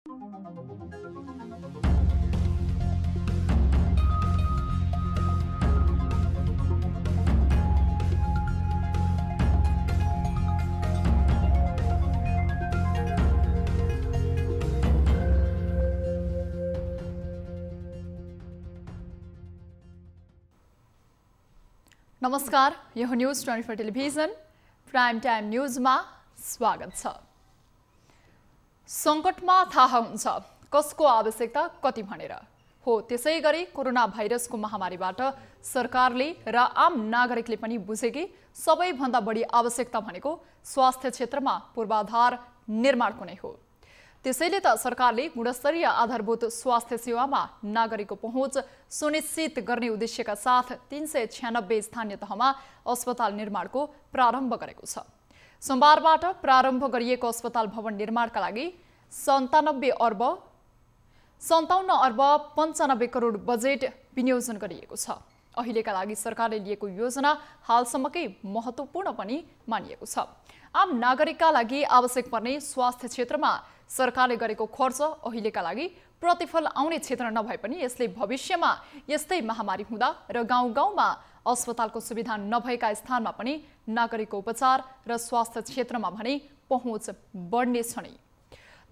नमस्कार, यो news 24 television prime time न्यूजमा स्वागत छ। संकटमा थाहा हुन्छ कसको आवश्यकता कति भनेर हो। त्यसैगरी कोरोना भाइरसको महामारीबाट सरकारले र आम नागरिकले पनि बुझे कि सबैभन्दा बढी आवश्यकता भनेको स्वास्थ्य क्षेत्रमा पूर्वाधार निर्माणको नै हो। त्यसैले त सरकारले गुणस्तरीय आधारभूत स्वास्थ्य सेवामा नागरिकको पहुँच सुनिश्चित गर्ने उद्देश्यका साथ 396 स्थानीय तहमा अस्पताल निर्माणको प्रारम्भ गरेको छ। सोमबारबाट प्रारम्भ गरिएको अस्पताल भवन निर्माणका लागि 57 अर्ब 95 करोड बजेट विनियोजन गरिएको छ। अहिलेका लागि सरकारले लिएको योजना हालसम्मकै महत्त्वपूर्ण पनि मानिएको छ। आम नागरिकका लागि आवश्यक पर्ने स्वास्थ्य क्षेत्रमा सरकारले गरेको खर्च अहिलेका लागि प्रतिफल आउने क्षेत्र नभए पनि यसले भविष्यमा यस्तै महामारी हुँदा र गाउँ-गाउँमा अस्पतालको सुविधा नभएका स्थानमा पनि नागरिकको उपचार र स्वास्थ्य क्षेत्रमा भने पहुँच बढ्नेछ नै।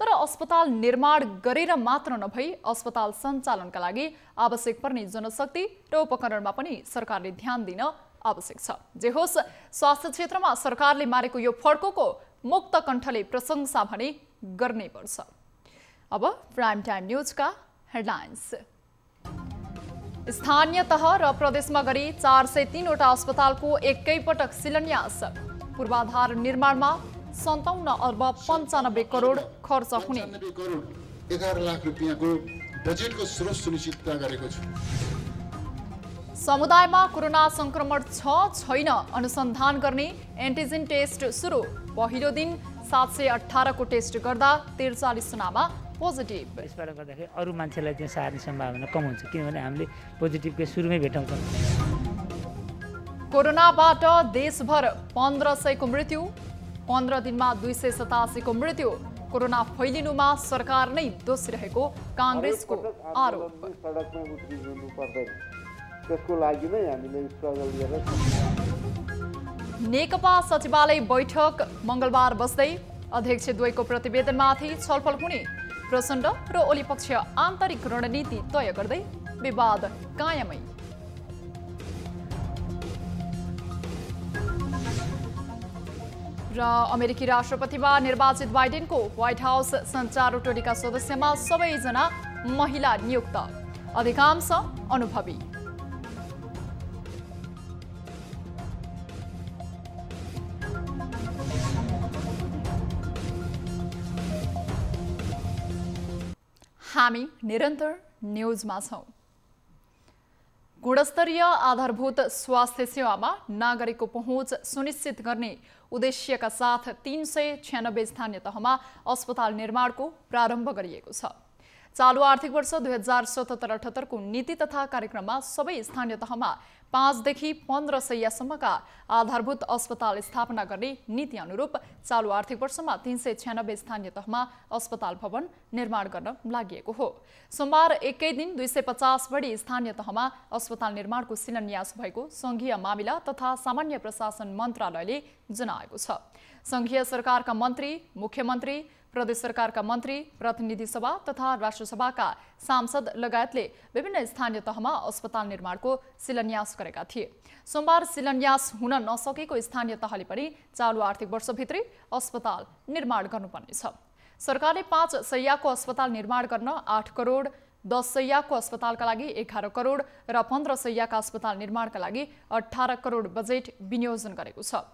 तर अस्पताल निर्माण गरेर मात्र नभई अस्पताल सञ्चालनका लागि आवश्यक पर्ने जनशक्ति र उपकरणमा पनि सरकारले ध्यान दिन आवश्यक छ। जे होस्, स्वास्थ्य क्षेत्रमा सरकारले मारेको यो फड्कोको मुक्त कण्ठले प्रशंसा भने गर्नै पर्छ। अब प्राइम टाइम न्यूजका हेडलाइन्स। स्थानीय तह र प्रदेशमा गरी 403 वटा अस्पतालको एकैपटक शिलान्यास। पूर्वाधार निर्माणमा 57 अर्ब 95 करोड खर्च हुने। 11 लाख रुपैयाँको बजेटको स्रोत सुनिश्चित गरेको छु। समुदायमा कोरोना संक्रमण छैन अनुसन्धान गर्ने एन्टिजेन टेस्ट सुरु। पहिलो दिन 718 को टेस्ट गर्दा 43 जनामा पोजिटिभ। यसबाट गर्दाखेरि अरू मान्छेलाई चाहिँ सार्ने सम्भावना कम हुन्छ, किनभने हामीले पोजिटिभकै सुरुमै भेटाउँछौँ। कोरोनाबाट देशभर 1500 को मृत्यु। 15 दिनमा 287 को मृत्यु। कोरोना फैलिनुमा सरकार नै दोषी रहेको कांग्रेसको आरोप। सडकमा उत्रिनु पर्दैन, त्यसको लागि नै हामीले स्ट्रगल गरेर। नेकपा सचिवालय बैठक मंगलबार बस्दै अध्यक्ष द्वयको प्रतिवेदनमाथि छलफल हुने। प्रचण्ड र ओली पक्ष आन्तरिक रणनीति तय गर्दै विवाद कायमै। र अमेरिकी राष्ट्रपतिमा निर्वाचित बाइडेनको व्हाइट हाउस सञ्चार टोलीका सदस्यमा सबैजना महिला नियुक्त, अधिकांश अनुभवी। हामी निरन्तर न्यूजमा छौं। गुणस्तरीय आधारभूत स्वास्थ्य सेवामा नागरिकको पहुँच सुनिश्चित गर्ने उद्देश्यका साथ 396 स्थानीय तहमा अस्पताल निर्माणको प्रारम्भ गरिएको छ। चालु आर्थिक वर्ष 2077-78 को नीति तथा कार्यक्रममा सबै स्थानीय तहमा 5 देखि 15 शय्यासम्मका आधारभूत अस्पताल स्थापना गर्ने नीति अनुरूप चालु आर्थिक वर्षमा 396 स्थानीय तहमा अस्पताल भवन निर्माण गर्न लागि हो। सोमबार एकै दिन 250 बढी स्थानीय तहमा अस्पताल निर्माणको शिलान्यास भएको संघीय मामिला तथा सामान्य प्रशासन मन्त्रालयले जनाएको छ। संघीय सरकारका मन्त्री, मुख्यमन्त्री, प्रदेश सरकारका मन्त्री, प्रतिनिधि सभा तथा राष्ट्रसभाका सांसद लगायतले विभिन्न स्थानीय तहमा अस्पताल निर्माणको शिलान्यास गरेका थिए। सोमबार शिलान्यास हुन नसकेको स्थानीय तहले पनि चालु आर्थिक वर्षभित्रै अस्पताल निर्माण गर्नुपर्नेछ। सरकारले 5 शय्याको अस्पताल निर्माण गर्न 8 करोड, 10 शय्याको अस्पतालका लागि 11 करोड र 15 शय्याका अस्पताल निर्माणका लागि 18 करोड बजेट विनियोजन गरेको छ।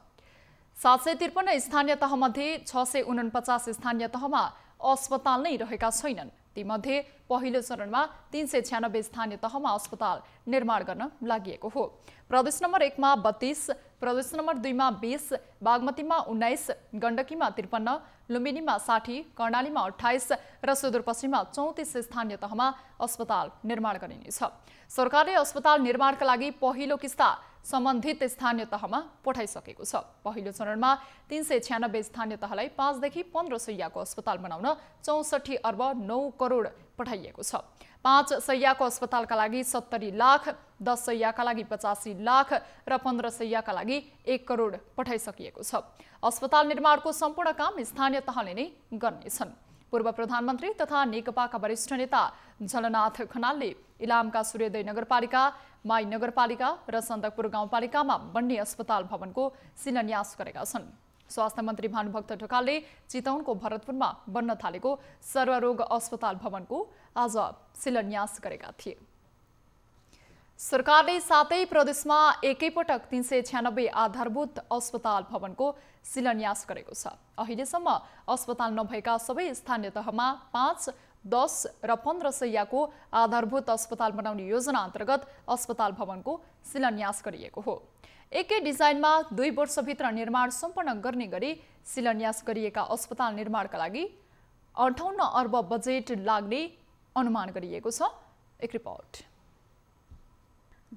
753 स्थानीय तहमध्ये 649 स्थानीय तहमा अस्पताल नै रहेका छैनन्। तीमध्ये पहिलो चरणमा 396 स्थानीय तहमा अस्पताल निर्माण गर्न लागि हो। प्रदेश नम्बर 1 मा 32, प्रदेश नम्बर 2 मा 20, बागमतीमा 19, गण्डकीमा 53, लुम्बिनीमा 60, कर्णालीमा 28 र सुदूरपश्चिममा 34 स्थानीय तहमा अस्पताल निर्माण गरिनेछ। सरकारले अस्पताल निर्माणका लागि पहिलो किस्ता सम्बन्धित स्थानीय तहमा पठाइसकेको छ। पहिलो चरणमा 396 स्थानीय तहलाई 5 देखि 15 शैय्याको अस्पताल बनाउन 64 अर्ब 9 करोड पठाइएको छ। 5 शैय्याको अस्पतालका लागि 70 लाख, 10 शैय्याका लागि 85 लाख र 15 शैय्याका लागि 1 करोड पठाइसकिएको छ। अस्पताल निर्माणको सम्पूर्ण काम स्थानीय तहले नै गर्नेछन्। पूर्व प्रधानमन्त्री तथा नेकपाका वरिष्ठ नेता झलनाथ खनालले इलामका सूर्योदय नगरपालिका, माई नगरपालिका र सन्दकपुर गाउँपालिकामा बन्ने अस्पताल भवनको शिलान्यास गरेका छन्। स्वास्थ्य मन्त्री भानुभक्त ढकालले चितवनको भरतपुरमा बन्न थालेको सर्वरोग अस्पताल भवनको आज शिलान्यास गरेका थिए। सरकारले 7 प्रदेशमा एकैपटक 396 आधारभूत अस्पताल भवनको शिलान्यास गरेको छ। अहिलेसम्म अस्पताल नभएका सबै स्थानीय तहमा 5, 10 र 15 शैय्याको आधारभूत अस्पताल बनाउने योजना अन्तर्गत अस्पताल भवनको शिलान्यास गरिएको हो। एकै डिजाइनमा 2 वर्षभित्र निर्माण सम्पन्न गर्ने गरी शिलान्यास गरिएका अस्पताल निर्माणका लागि 58 अर्ब बजेट लाग्ने अनुमान गरिएको छ। एक रिपोर्ट।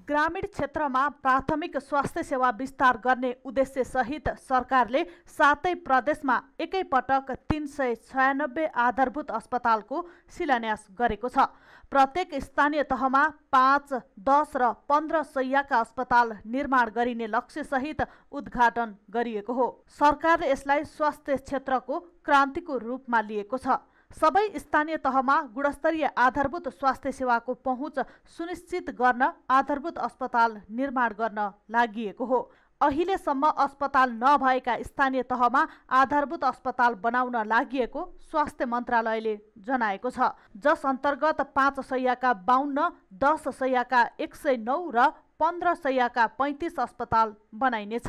ग्रामीण क्षेत्रमा प्राथमिक स्वास्थ्य सेवा विस्तार गर्ने उद्देश्य सहित सरकारले 7 प्रदेशमा एकैपटक 396 आधारभूत अस्पतालको शिलान्यास गरेको छ। प्रत्येक स्थानीय तहमा 5, 10 र 15 शैय्याका अस्पताल निर्माण गरिने लक्ष्य सहित उद्घाटन गरिएको हो। सरकारले यसलाई स्वास्थ्य क्षेत्रको क्रान्तिको रूपमा लिएको छ। सबै स्थानीय तहमा गुणस्तरीय आधारभूत स्वास्थ्य सेवाको पहुँच सुनिश्चित गर्न आधारभूत अस्पताल निर्माण गर्न लागिएको हो। अहिलेसम्म अस्पताल नभएका स्थानीय तहमा आधारभूत अस्पताल बनाउन लागिएको स्वास्थ्य मन्त्रालयले जनाएको छ, जस अन्तर्गत 5 शैय्याका 52, 10 शैय्याका 109 र 15 शैय्याका 35 अस्पताल बनाइनेछ।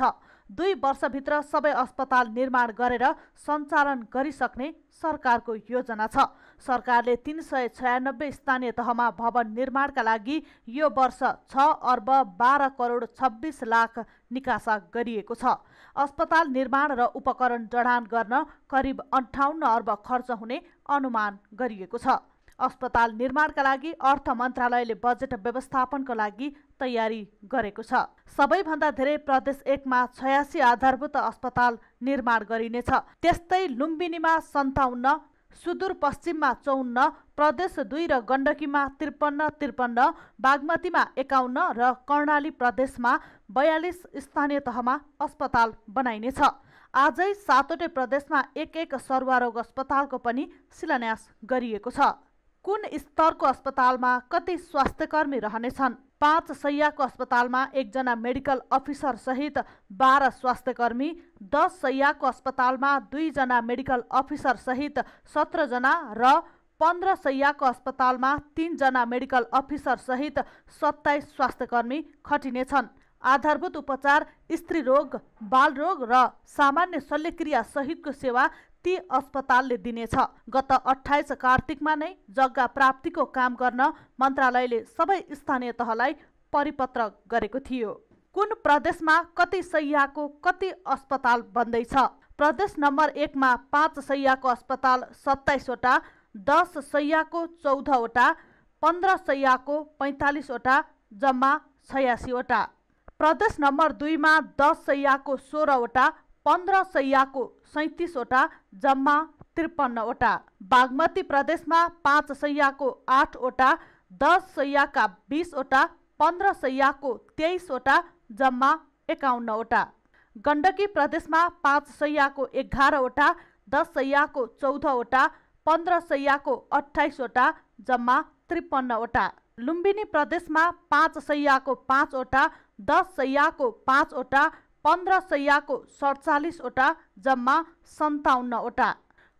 2 वर्षभित्र सबै अस्पताल निर्माण गरेर सञ्चालन गरिसक्ने सरकारको योजना छ। सरकारले 396 स्थानीय तहमा भवन निर्माणका लागि यो वर्ष 6 अर्ब 12 करोड 26 लाख निकासा गरिएको छ। अस्पताल निर्माण र उपकरण जडान गर्न करिब 58 अर्ब खर्च हुने अनुमान गरिएको छ। अस्पताल निर्माणका लागि अर्थ मन्त्रालयले बजेट व्यवस्थापनको लागि तयारी गरेको छ। सबैभन्दा धेरै प्रदेश 1 मा 86 आधारभूत अस्पताल निर्माण गरिनेछ। त्यस्तै लुम्बिनीमा 57, सुदूरपश्चिममा 54, प्रदेश 2 र गण्डकीमा 53, बागमतीमा 51 र कर्णाली प्रदेशमा 42 स्थानीय तहमा अस्पताल बनाइनेछ। आजै 7वटै प्रदेशमा एक सर्वरोग अस्पतालको पनि शिलान्यास गरिएको छ। कुन स्तरको अस्पतालमा कति स्वास्थ्यकर्मी रहनेछन्? 5 शैय्याको अस्पतालमा 1 जना मेडिकल अफिसर सहित 12 स्वास्थ्यकर्मी, 10 शैय्याको अस्पतालमा 2 जना मेडिकल अफिसर सहित 17 जना र 15 शैय्याको अस्पतालमा 3 जना मेडिकल अफिसर सहित 27 स्वास्थ्यकर्मी खटिनेछन्। आधारभूत उपचार, स्त्री रोग, बाल रोग र सामान्य शल्यक्रिया सहितको सेवा ती अस्पतालले दिनेछ। गत 28 कार्तिकमा नै जग्गा प्राप्तिको काम गर्न मन्त्रालयले सबै स्थानीय तहलाई परिपत्र गरेको थियो। कुन प्रदेशमा कति शैय्याको कति अस्पताल बन्दैछ? प्रदेश नम्बर 1 मा 5 शैय्याको अस्पताल 27 वटा, 10 शैय्याको 14 वटा, 15 शैय्याको 45 वटा, जम्मा 86 वटा। प्रदेश नम्बर 2 मा 10 शैय्याको 16 वटा, 15 शैय्याको 37 वटा, जम्मा 53 वटा। बागमती प्रदेशमा 5 शैय्याको 8 वटा, 10 शैय्याका 20 वटा, 15 शैय्याको 23 वटा, जम्मा 51 वटा। गण्डकी प्रदेशमा 5 शैय्याको 11 वटा, 10 शैय्याको 14 वटा, 15 शैय्याको 28 वटा, जम्मा 53 वटा। लुम्बिनी प्रदेशमा 5 शैय्याको 5 वटा, 10 शैय्याको 5 वटा, 15 शैय्याको 47 वटा, जम्मा 57 वटा।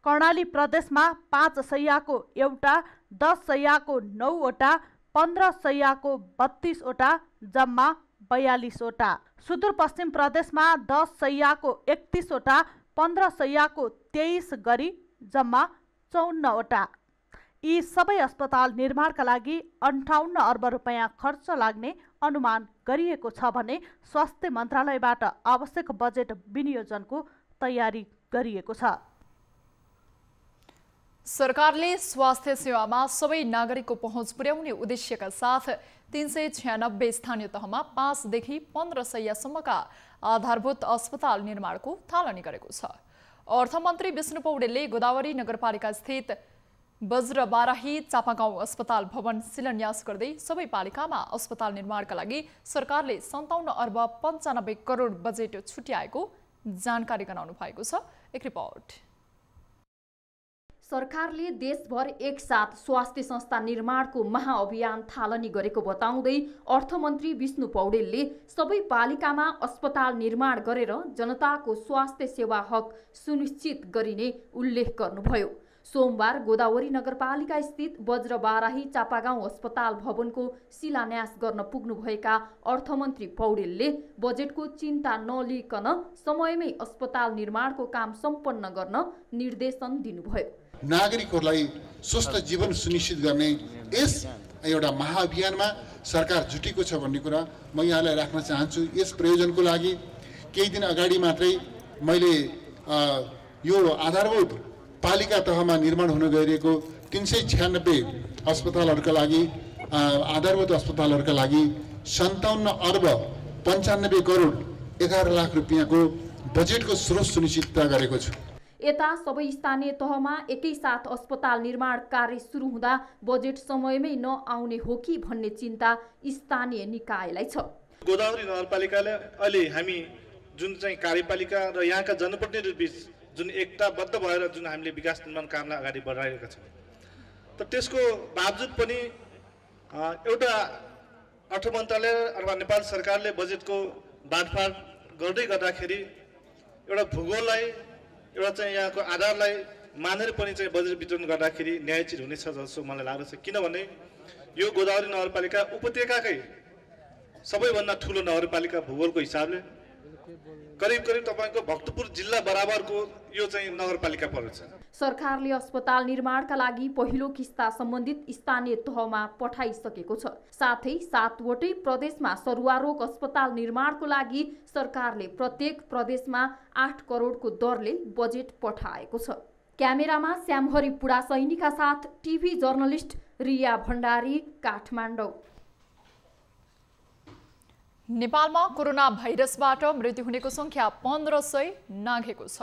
कर्णाली प्रदेशमा 5 शैय्याको 1, 10 शैय्याको 9 वटा, 15 शैय्याको 32 वटा, जम्मा 42 वटा। सुदूरपश्चिम प्रदेशमा 10 शैय्याको 31 वटा, 15 शैय्याको 23 गरी जम्मा 54 वटा। यी सबै अस्पताल निर्माणका लागि 58 अर्ब रुपैयाँ खर्च लाग्ने अनुमान गरिएको छ भने स्वास्थ्य मन्त्रालयबाट आवश्यक बजेट विनियोजनको तयारी गरिएको छ। सरकारले स्वास्थ्य सेवामा सबै नागरिकको पहुँच पुर्याउने उद्देश्यका साथ 396 स्थानीय तहमा 5 देखि 15 शय्यासम्मका आधारभूत अस्पताल निर्माणको थालनी गरेको छ। अर्थमन्त्री विष्णु पौडेलले गोदावरी नगरपालिका स्थित बज्रबाराही चापागाउँ अस्पताल भवन शिलान्यास गर्दै सबै पालिकामा अस्पताल निर्माणका लागि सरकारले 57 अर्ब 95 करोड बजेट छुट्याएको जानकारी गराउनु भएको छ। एक रिपोर्ट। सरकारले देशभर एकसाथ स्वास्थ्य संस्था निर्माणको महाअभियान थालनी गरेको बताउँदै अर्थमन्त्री विष्णु पौडेलले सबै पालिकामा अस्पताल निर्माण गरेर जनताको स्वास्थ्य सेवा हक सुनिश्चित गरिने उल्लेख गर्नुभयो। सोमबार गोदावरी नगरपालिका स्थित बज्रबाराही चापागाउँ अस्पताल भवनको शिलान्यास गर्न पुग्नुभएका अर्थमन्त्री पौडेलले बजेटको चिन्ता नलिकन समयमै अस्पताल निर्माणको काम सम्पन्न गर्न निर्देशन दिनुभयो। नागरिकहरूलाई स्वस्थ जीवन सुनिश्चित गर्ने यस एउटा महाअभियानमा सरकार जुटेको छ भन्ने कुरा म यहाँलाई राख्न चाहन्छु। यस प्रयोजनको लागि केही दिन अगाडि मात्रै मैले यो आधारभूत पालिका तहमा निर्माण हुन गइरहेको 396 अस्पतालहरूका लागि आधारभूत अस्पतालहरूका लागि 57 अर्ब 95 करोड 11 लाख रुपियाँको बजेटको स्रोत सुनिश्चित गरेको छु। यता सबै स्थानीय तहमा एकैसाथ अस्पताल निर्माण कार्य सुरु हुँदा बजेट समयमै नआउने हो कि भन्ने चिन्ता स्थानीय निकायलाई छ। गोदावरी नगरपालिकाले अहिले हामी जुन चाहिँ कार्यपालिका र यहाँका जनप्रतिनिधि बीच जुन एकताबद्ध भएर जुन हामीले विकास निर्माण कामलाई अगाडि बढाएका छौँ, तर त्यसको बावजुद पनि एउटा अर्थ मन्त्रालय अथवा नेपाल सरकारले बजेटको बाँडफाँड गर्दै गर्दाखेरि एउटा भूगोललाई एउटा चाहिँ यहाँको आधारलाई मानेर पनि चाहिँ बजेट वितरण गर्दाखेरि न्यायोचित हुनेछ जस्तो मलाई लाग्दछ। किनभने यो गोदावरी नगरपालिका उपत्यकाकै सबैभन्दा ठुलो नगरपालिका भूगोलको हिसाबले करिब करिब तपाईको भक्तपुर जिल्ला बराबरको यो चाहिँ नगरपालिका पर्छ। सरकारले अस्पताल निर्माणका लागि पहिलो किस्ता सम्बन्धित स्थानीय तहमा पठाइसकेको छ। साथै 7 वटै प्रदेशमा सरुवारोग अस्पताल निर्माणको लागि सरकारले प्रत्येक प्रदेशमा 8 करोडको दरले बजेट पठाएको छ। क्यामेरामा श्यामहरि पुडा सैनीका साथ टिभी जर्नलिस्ट रिया भण्डारी, काठमाडौँ। नेपालमा कोरोना भाइरसबाट मृत्यु हुनेको संख्या 1500 नाघेको छ।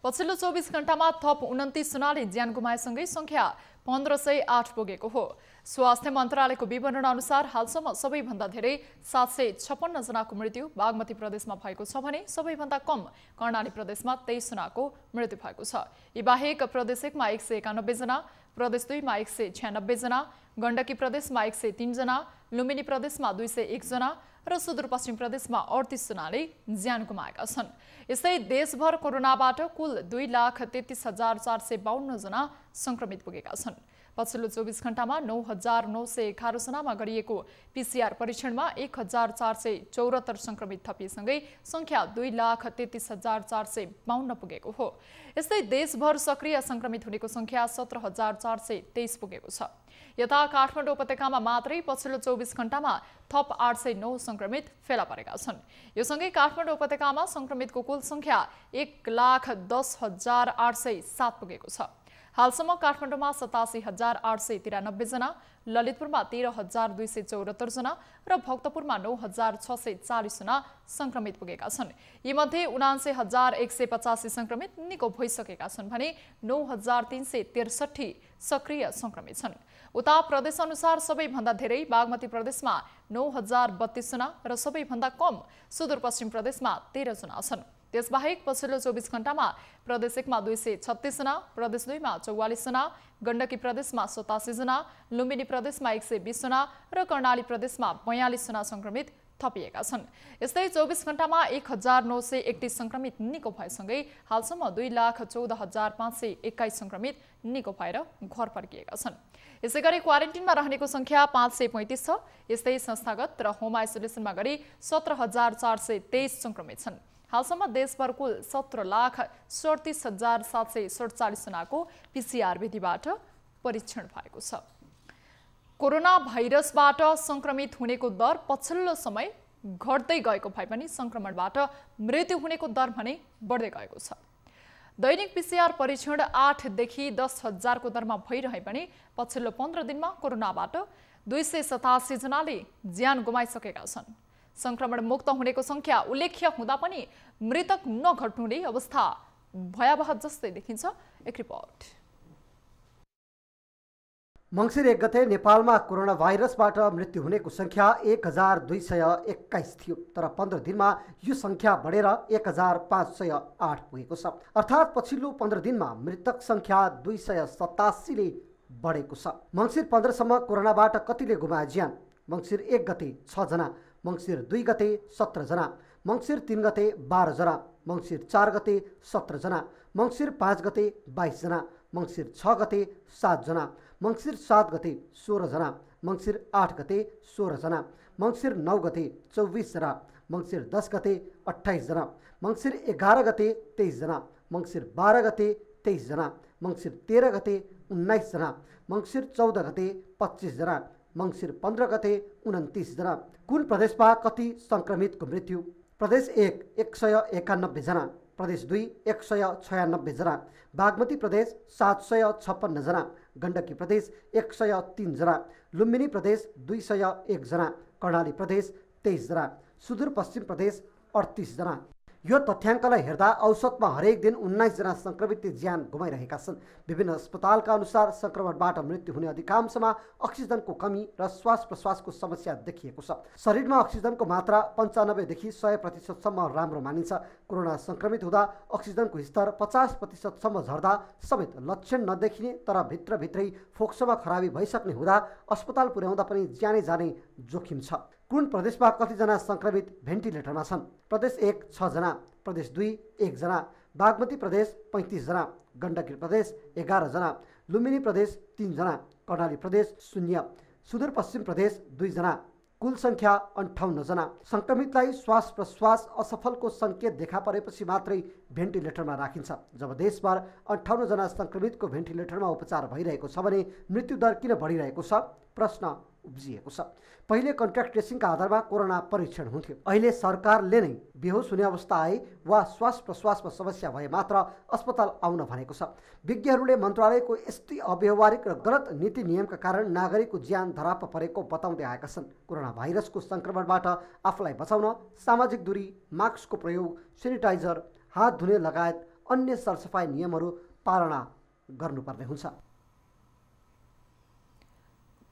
पछिल्लो 24 घण्टामा थप 29 जनाले ज्यान गुमाएसँगै संख्या 1508 पुगेको हो। स्वास्थ्य मन्त्रालयको विवरण अनुसार हालसम्म सबैभन्दा धेरै 756 जनाको मृत्यु बागमती प्रदेशमा भएको छ भने सबैभन्दा कम कर्णाली प्रदेशमा 23 जनाको मृत्यु भएको छ। यी बाहेक प्रदेश 1 मा 191 जना, प्रदेश 2 मा 196 जना, गण्डकी प्रदेशमा 103 जना, लुम्बिनी प्रदेशमा 201 जना र सुदूरपश्चिम प्रदेशमा 38 जनाले ज्यान गुमाएका छन्। यस्तै देशभर कोरोनाबाट कुल 2,33,452 जना संक्रमित पुगेका छन्। पछिल्लो 24 घण्टामा 9,911 जनामा गरिएको पीसीआर परीक्षणमा 1,474 संक्रमित थपिएसँगै संख्या 2,33,452 पुगेको हो। यस्तै देशभर सक्रिय संक्रमित हुनेको संख्या 17,423 पुगेको छ। यता काठमाडौँ उपत्यकामा मात्रै पछिल्लो 24 घण्टामा थप 809 संक्रमित फेला परेका छन्। यो सँगै काठमाडौँ उपत्यकामा संक्रमितको कुल संख्या 1,10,807 पुगेको छ। हालसम्म काठमाडौँमा 87,893 जना, ललितपुरमा 13,274 जना र भक्तपुरमा 9,640 जना संक्रमित पुगेका छन्। यीमध्ये 79,185 संक्रमित निको भइसकेका छन् भने 9,363 सक्रिय संक्रमित छन्। उता प्रदेश अनुसार सबैभन्दा धेरै बागमती प्रदेशमा 9,032 जना र सबैभन्दा कम सुदूरपश्चिम प्रदेशमा 13 जना छन्। त्यसबाहेक पछिल्लो 24 घण्टामा प्रदेश 1 मा 236 जना, प्रदेश 2 मा 44 जना, गण्डकी प्रदेशमा 87 जना, लुम्बिनी प्रदेशमा 120 जना र कर्णाली प्रदेशमा 42 जना संक्रमित थपिएका छन्। यस्तै 24 घण्टामा 1,931 संक्रमित निको भएसँगै हालसम्म 2,14,521 संक्रमित निको भएर घर फर्किएका छन्। यसैगरी क्वारेन्टिनमा रहनेको संख्या 535 छ। यस्तै संस्थागत र होम आइसोलेसनमा गरी 17,423 संक्रमित छन्। हालसम्म देशभर कुल 17,37,747 जनाको पीसीआर विधिबाट परीक्षण भएको छ। कोरोना भाइरसबाट संक्रमित हुनेको दर पछिल्लो समय घट्दै गएको भए पनि संक्रमणबाट मृत्यु हुनेको दर भने बढ्दै गएको छ। दैनिक पीसीआर परीक्षण 8 देखि 10,000 को दरमा भइरहे पनि पछिल्लो 15 दिनमा कोरोनाबाट 287 जनाले ज्यान गुमाइसकेका छन्। संक्रमण मुक्त हुनेको संख्या उल्लेख्य हुँदा पनि मृतक नघट्नुले अवस्था भयावह जस्तै देखिन्छ। एक रिपोर्ट। मङ्सिर 1 गते नेपालमा कोरोना भाइरसबाट मृत्यु हुनेको संख्या 1221 थियो, तर 15 दिनमा यो संख्या बढेर 1508 पुगेको छ। अर्थात् पछिल्लो 15 दिनमा मृतक संख्या 287 ले बढेको छ। मङ्सिर 15 सम्म कोरोनाबाट कतिले गुमाए ज्यान? मङ्सिर 1 गते 6 जना, मङ्सिर 2 गते 17 जना, मङ्सिर 3 गते 12 जना, मङ्सिर 4 गते 17 जना, मङ्सिर 5 गते 22 जना, मङ्सिर 6 गते 7 जना, मङ्सिर 7 गते 16 जना, मङ्सिर 8 गते 16 जना, मङ्सिर 9 गते 24 जना, मङ्सिर 10 गते 28 जना, मङ्सिर 11 गते 23 जना, मङ्सिर 12 गते 23 जना, मङ्सिर 13 गते 19 जना, मङ्सिर 14 गते 25 जना, मङ्सिर 15 गते 29 जना। कुन प्रदेशमा कति संक्रमितको मृत्यु? प्रदेश 1 191 जना, प्रदेश 2 196 जना, बागमती प्रदेश 756 जना, गण्डकी प्रदेश 103 जना, लुम्बिनी प्रदेश 201 जना, कर्णाली प्रदेश 23 जना, सुदूरपश्चिम प्रदेश 38 जना। यो तथ्याङ्कलाई हेर्दा औसतमा हरेक दिन 19 जना संक्रमितले ज्यान गुमाइरहेका छन्। विभिन्न अस्पतालका अनुसार संक्रमणबाट मृत्यु हुने अधिकांशमा अक्सिजनको कमी र श्वास प्रश्वासको समस्या देखिएको छ। शरीरमा अक्सिजनको मात्रा 95 देखि 100% सम्म राम्रो मानिन्छ। कोरोना संक्रमित हुँदा अक्सिजनको स्तर 50% सम्म झर्दा समेत लक्षण नदेखिने तर भित्रभित्रै फोक्सोमा खराबी भइसक्ने हुँदा अस्पताल पुर्याउँदा पनि ज्यानै जाने जोखिम छ। कुन प्रदेशमा कतिजना संक्रमित भेन्टिलेटरमा छन्? प्रदेश 1 6 जना, प्रदेश 2 1 जना, बागमती प्रदेश 35 जना, गण्डकी प्रदेश 11 जना, लुम्बिनी प्रदेश 3 जना, कर्णाली प्रदेश 0, सुदूरपश्चिम प्रदेश 2 जना। कुल संख्या 58 जना। संक्रमितलाई श्वास प्रश्वास असफलको संकेत देखा परेपछि मात्रै भेन्टिलेटरमा राखिन्छ। जब देशभर 58 जना संक्रमितको भेन्टिलेटरमा उपचार भइरहेको छ भने मृत्युदर किन बढिरहेको छ? प्रश्न उब्जिएको छ। पहिले कन्ट्याक्ट ट्रेसिङका आधारमा कोरोना परीक्षण हुन्थ्यो। अहिले सरकारले नै बेहोस हुने अवस्था आए वा श्वास प्रश्वासमा समस्या भए मात्र अस्पताल आउन भनेको छ। विज्ञहरूले मन्त्रालयको यस्तै अव्यावहारिक र गलत नीति नियमका कारण नागरिकको ज्यान धराप परेको बताउँदै आएका छन्। कोरोना भाइरसको संक्रमणबाट आफूलाई बचाउन सामाजिक दूरी, मास्कको प्रयोग, सेनिटाइजर, हात धुने लगायत अन्य सरसफाइ नियमहरू पालना गर्नुपर्ने हुन्छ।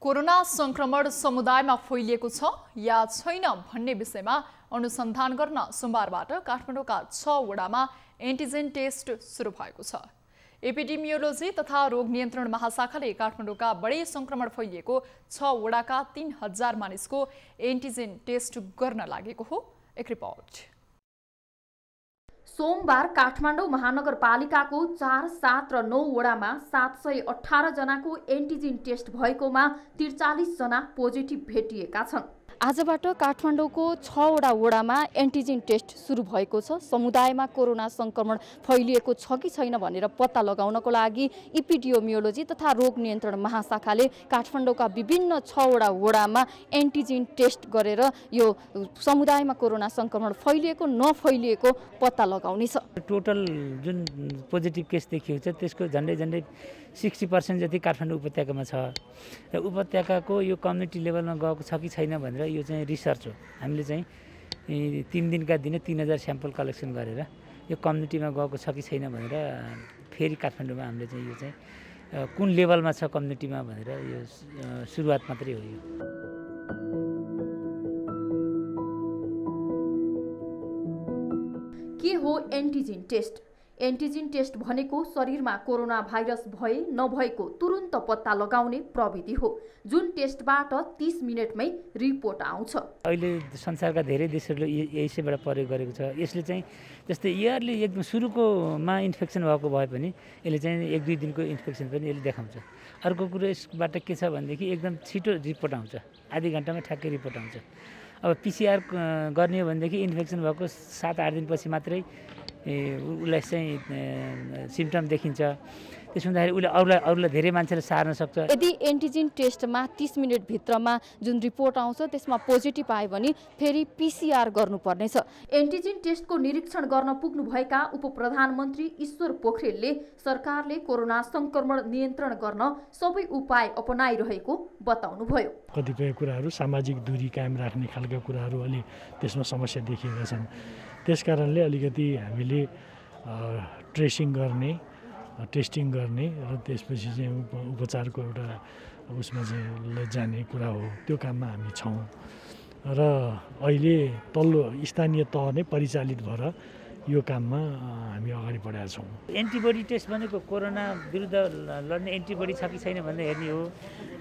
कोरोना संक्रमण समुदायमा फैलिएको छ या छैन भन्ने विषयमा अनुसन्धान गर्न सोमबारबाट काठमाडौँका 6 वडामा एन्टिजेन टेस्ट सुरु भएको छ। एपिडेमियोलोजी तथा रोग नियन्त्रण महाशाखाले काठमाडौँका बढी संक्रमण फैलिएको 6 वडाका 3000 मानिसको एन्टिजेन टेस्ट गर्न लागेको हो। एक रिपोर्ट। सोमबार काठमाडौँ महानगरपालिकाको 4, 7 र 9 वडामा 718 जनाको एन्टिजेन टेस्ट भएकोमा 43 जना पोजिटिभ भेटिएका छन्। आजबाट काठमाडौँको 6 वटा वडामा एन्टिजेन टेस्ट सुरु भएको छ। समुदायमा कोरोना संक्रमण फैलिएको छ कि छैन भनेर पत्ता लगाउनको लागि एपिडेमियोलोजी तथा रोग नियन्त्रण महाशाखाले काठमाडौँका विभिन्न 6 वटा वडामा एन्टिजेन टेस्ट गरेर यो समुदायमा कोरोना संक्रमण फैलिएको नफैलिएको पत्ता लगाउनेछ। टोटल जुन पोजिटिभ केस देखिएको छ त्यसको झन्डै 60% जति काठमाडौँ उपत्यकामा छ र उपत्यकाको यो कम्युनिटी लेभलमा गएको छ कि छैन भनेर यो चाहिँ रिसर्च हो। हामीले चाहिँ 3 दिनका दिन 3000 स्याम्पल कलेक्सन गरेर यो कम्युनिटीमा गएको छ कि छैन भनेर फेरि काठमाडौँमा हामीले चाहिँ यो चाहिँ कुन लेभलमा छ कम्युनिटीमा भनेर यो सुरुवात मात्रै हो। यो के हो एन्टिजेन टेस्ट? एन्टिजेन टेस्ट भनेको शरीरमा कोरोना भाइरस भए नभएको तुरुन्त पत्ता लगाउने प्रविधि हो, जुन टेस्टबाट 30 मिनेटमै रिपोर्ट आउँछ। अहिले संसारका धेरै देशहरूले यसैबाट प्रयोग गरेको छ। यसले चाहिँ जस्तै इयरली एकदम सुरुकोमा इन्फेक्सन भएको भए पनि यसले चाहिँ 1-2 दिनको इन्फेक्सन पनि यसले देखाउँछ। अर्को कुरो यसबाट के छ भनेदेखि एकदम छिटो रिपोर्ट आउँछ, आधी घन्टामा ठ्याक्कै रिपोर्ट आउँछ। अब पिसिआर गर्ने हो भनेदेखि इन्फेक्सन भएको 7-8 दिनपछि मात्रै उसलाई चाहिँ सिम्पटम देखिन्छ। त्यसो हुँदाखेरि उसले अरूलाई धेरै मान्छेले सार्न सक्छ। यदि एन्टिजेन टेस्टमा 30 मिनेटभित्रमा जुन रिपोर्ट आउँछ त्यसमा पोजिटिभ आयो भने फेरि PCR गर्नुपर्नेछ। एन्टिजेन टेस्टको निरीक्षण गर्न पुग्नुभएका उपप्रधानमन्त्री ईश्वर पोखरेलले सरकारले कोरोना संक्रमण नियन्त्रण गर्न सबै उपाय अपनाइरहेको बताउनुभयो। कतिपय कुराहरू सामाजिक दूरी कायम राख्ने खालका कुराहरू अलि त्यसमा समस्या देखिएका छन्। त्यसकारणले अलिकति हामीले ट्रेसिङ गर्ने, टेस्टिङ गर्ने र त्यसपछि चाहिँ उपचारको एउटा उसमा चाहिँ जाने कुरा हो, त्यो काममा हामी छौँ। र अहिले तल्लो स्थानीय तह नै परिचालित भएर यो काममा हामी अगाडि बढेका छौँ। एन्टिबडी टेस्ट भनेको कोरोना विरुद्ध लड्ने एन्टिबडी छ कि छैन भनेर हेर्ने हो।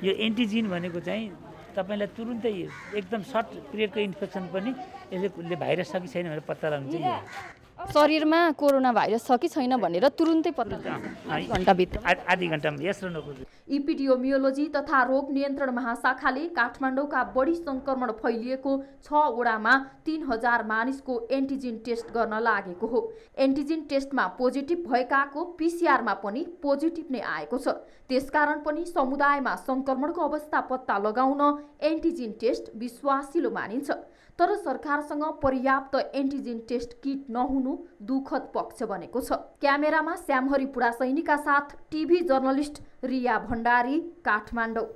यो एन्टिजिन भनेको चाहिँ तपाईँलाई तुरुन्तै एकदम सर्ट पिरियडको इन्फेक्सन पनि यसले भाइरस छ कि छैन भनेर पत्ता लगाउनु चाहिँ यो शरीरमा कोरोना भाइरस छ कि छैन भनेर तुरुन्तै पत्ता घण्टाभित्र आधी घण्टामा यस र नो। इपिडियोमियोलोजी तथा रोग नियन्त्रण महाशाखाले काठमाडौँका बढी संक्रमण फैलिएको 6 वडामा 3000 मानिसको एन्टिजेन टेस्ट गर्न लागेको हो। एन्टिजेन टेस्टमा पोजिटिभ भएकाको PCR मा पनि पोजिटिभ नै आएको छ। त्यसकारण पनि समुदायमा संक्रमणको अवस्था पत्ता लगाउन एन्टिजेन टेस्ट विश्वासिलो मानिन्छ। तर सरकारसँग पर्याप्त एन्टिजेन टेस्ट किट नहुनु दुःखद पक्ष बनेको छ। क्यामेरामा श्यामहरि पुडासैनीका साथ टिभी जर्नलिस्ट रिया भण्डारी, काठमाडौँ।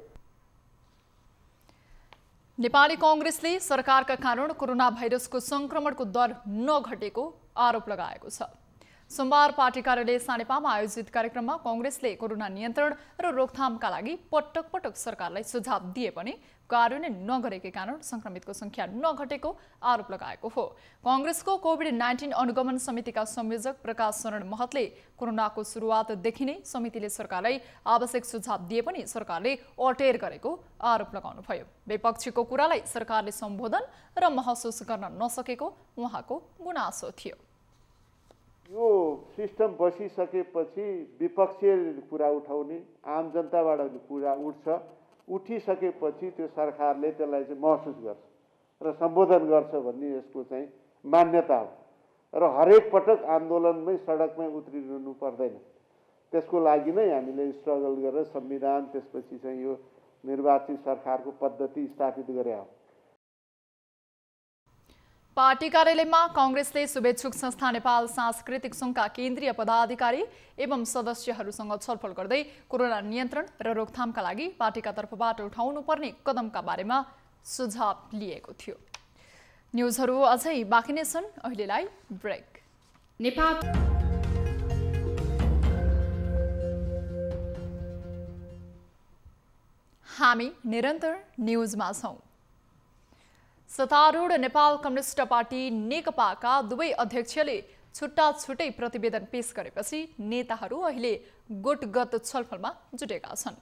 नेपाली कांग्रेसले सरकारका कारण कोरोना भाइरसको संक्रमणको दर नघटेको आरोप लगाएको छ। सोमबार पार्टी कार्यालय सानेपामा आयोजित कार्यक्रममा कांग्रेसले कोरोना नियन्त्रण र रोकथामका लागि पटक पटक सरकारलाई सुझाव दिए पनि कार्यान्वयन नगरेकै कारण संक्रमितको संख्या नघटेको आरोप लगाएको हो। कांग्रेसको कोभिड-19 अनुगमन समितिका संयोजक प्रकाश शरण महतले कोरोनाको सुरुवातदेखि नै समितिले सरकारलाई आवश्यक सुझाव दिए पनि सरकारले अटेर गरेको आरोप लगाउनुभयो। विपक्षीको कुरालाई सरकारले सम्बोधन र महसुस गर्न नसकेको उहाँको गुनासो थियो। यो सिस्टम बसिसकेपछि विपक्षीय कुरा उठाउने, आम जनताबाट कुरा उठ्छ, उठिसकेपछि त्यो सरकारले त्यसलाई चाहिँ महसुस गर्छ र सम्बोधन गर्छ भन्ने यसको चाहिँ मान्यता हो। र हरेक पटक आन्दोलनमै सडकमै उत्रिनु पर्दैन। त्यसको लागि नै हामीले स्ट्रगल गरेर संविधान त्यसपछि चाहिँ यो निर्वाचित सरकारको पद्धति स्थापित गरे हो। पार्टी कार्यालयमा कांग्रेसले शुभेच्छुक संस्था नेपाल सांस्कृतिक संघका केन्द्रीय पदाधिकारी एवं सदस्यहरूसँग छलफल गर्दै कोरोना नियन्त्रण र रोकथामका लागि पार्टीका तर्फबाट उठाउनुपर्ने कदमका बारेमा सुझाव लिएको थियो। न्युजहरू अझै बाँकी नै छन्, अहिलेलाई ब्रेक। नेपाल हामी निरन्तर न्युजमा छौं। सत्तारूढ नेपाल कम्युनिस्ट पार्टी नेकपाका दुवै अध्यक्षले छुट्टा छुट्टै प्रतिवेदन पेश गरेपछि नेताहरू अहिले गुटगत छलफलमा जुटेका छन्।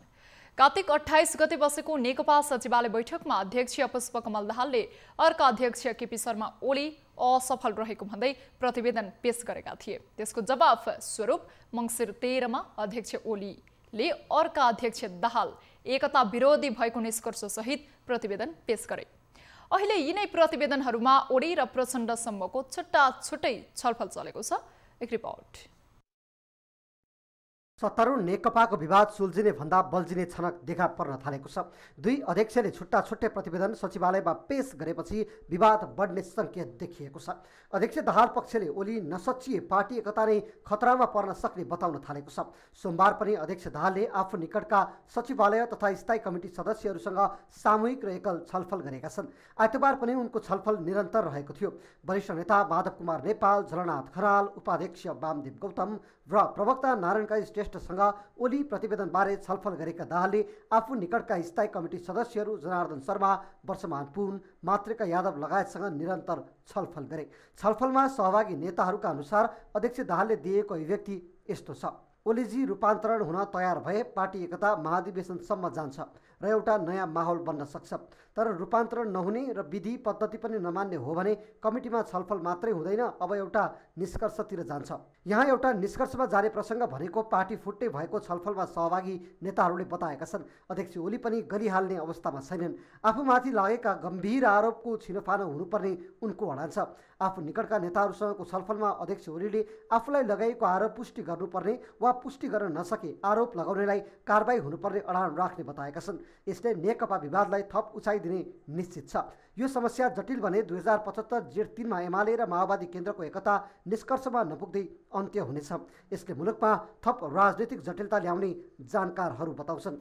कार्तिक 28 गते बसेको नेकपा सचिवालय बैठकमा अध्यक्ष पुष्पकमल दाहालले अर्का अध्यक्ष केपी शर्मा ओली असफल रहेको भन्दै प्रतिवेदन पेश गरेका थिए। त्यसको जवाफ स्वरूप मङ्सिर 13 मा अध्यक्ष ओलीले अर्का अध्यक्ष दाहाल एकता विरोधी भएको निष्कर्ष सहित प्रतिवेदन पेश गरे। अहिले यिनै प्रतिवेदनहरूमा ओली र प्रचण्डसम्मको छुट्टा छुट्टै छलफल चलेको छ। एक रिपोर्ट। सत्तारूढ नेकपाको विवाद सुल्झिने भन्दा बल्झिने छनक देखा पर्न थालेको छ। दुई अध्यक्षले छुट्टा छुट्टै प्रतिवेदन सचिवालयमा पेश गरेपछि विवाद बढ्ने सङ्केत देखिएको छ। अध्यक्ष दाहाल पक्षले ओली नसचिए पार्टी एकता नै खतरामा पर्न सक्ने बताउन थालेको छ। सोमबार पनि अध्यक्ष दाहालले आफू निकटका सचिवालय तथा स्थायी कमिटी सदस्यहरूसँग सामूहिक र एकल छलफल गरेका छन्। आइतबार पनि उनको छलफल निरन्तर रहेको थियो। वरिष्ठ नेता माधव कुमार नेपाल, झलनाथ खराल, उपाध्यक्ष वामदेव गौतम र प्रवक्ता नारायण श्रेष्ठसँग ओली प्रतिवेदनबारे छलफल गरेका दाहालले आफू निकटका स्थायी कमिटी सदस्यहरू जनार्दन शर्मा, वर्षमान पुन, मातृका यादव लगायतसँग निरन्तर छलफल गरे। छलफलमा सहभागी नेताहरूका अनुसार अध्यक्ष दाहालले दिएको अभिव्यक्ति यस्तो छ: ओलीजी रूपान्तरण हुन तयार भए पार्टी एकता महाधिवेशनसम्म जान्छ र एउटा नयाँ माहौल बन्न सक्छ। तर रूपान्तरण नहुने र विधि पद्धति पनि नमान्ने हो भने कमिटीमा छलफल मात्रै हुँदैन, अब एउटा निष्कर्षतिर जान्छ। यहाँ एउटा निष्कर्षमा जाने प्रसङ्ग भनेको पार्टी फुट्दै भएको छलफलमा सहभागी नेताहरूले बताएका छन्। अध्यक्ष ओली पनि गलिहाल्ने अवस्थामा छैनन्। आफूमाथि लागेका गम्भीर आरोपको छिनोफानो हुनुपर्ने उनको भनाइ छ। आफू निकटका नेताहरूसँगको छलफलमा अध्यक्ष ओलीले आफूलाई लगाइएको आरोप पुष्टि गर्नुपर्ने वा पुष्टि गर्न नसके आरोप लगाउनेलाई कारबाही हुनुपर्ने अडान राख्ने बताएका छन्। यसले नेकपा विवादलाई थप उचाइ दिने निश्चित छ। यो समस्या जटिल भने 2075 जेठ 3 मा एमाले र माओवादी केन्द्रको एकता निष्कर्षमा नपुग्दै अन्त्य हुनेछ। यसले मुलुकमा थप राजनीतिक जटिलता ल्याउने जानकारहरू बताउँछन्।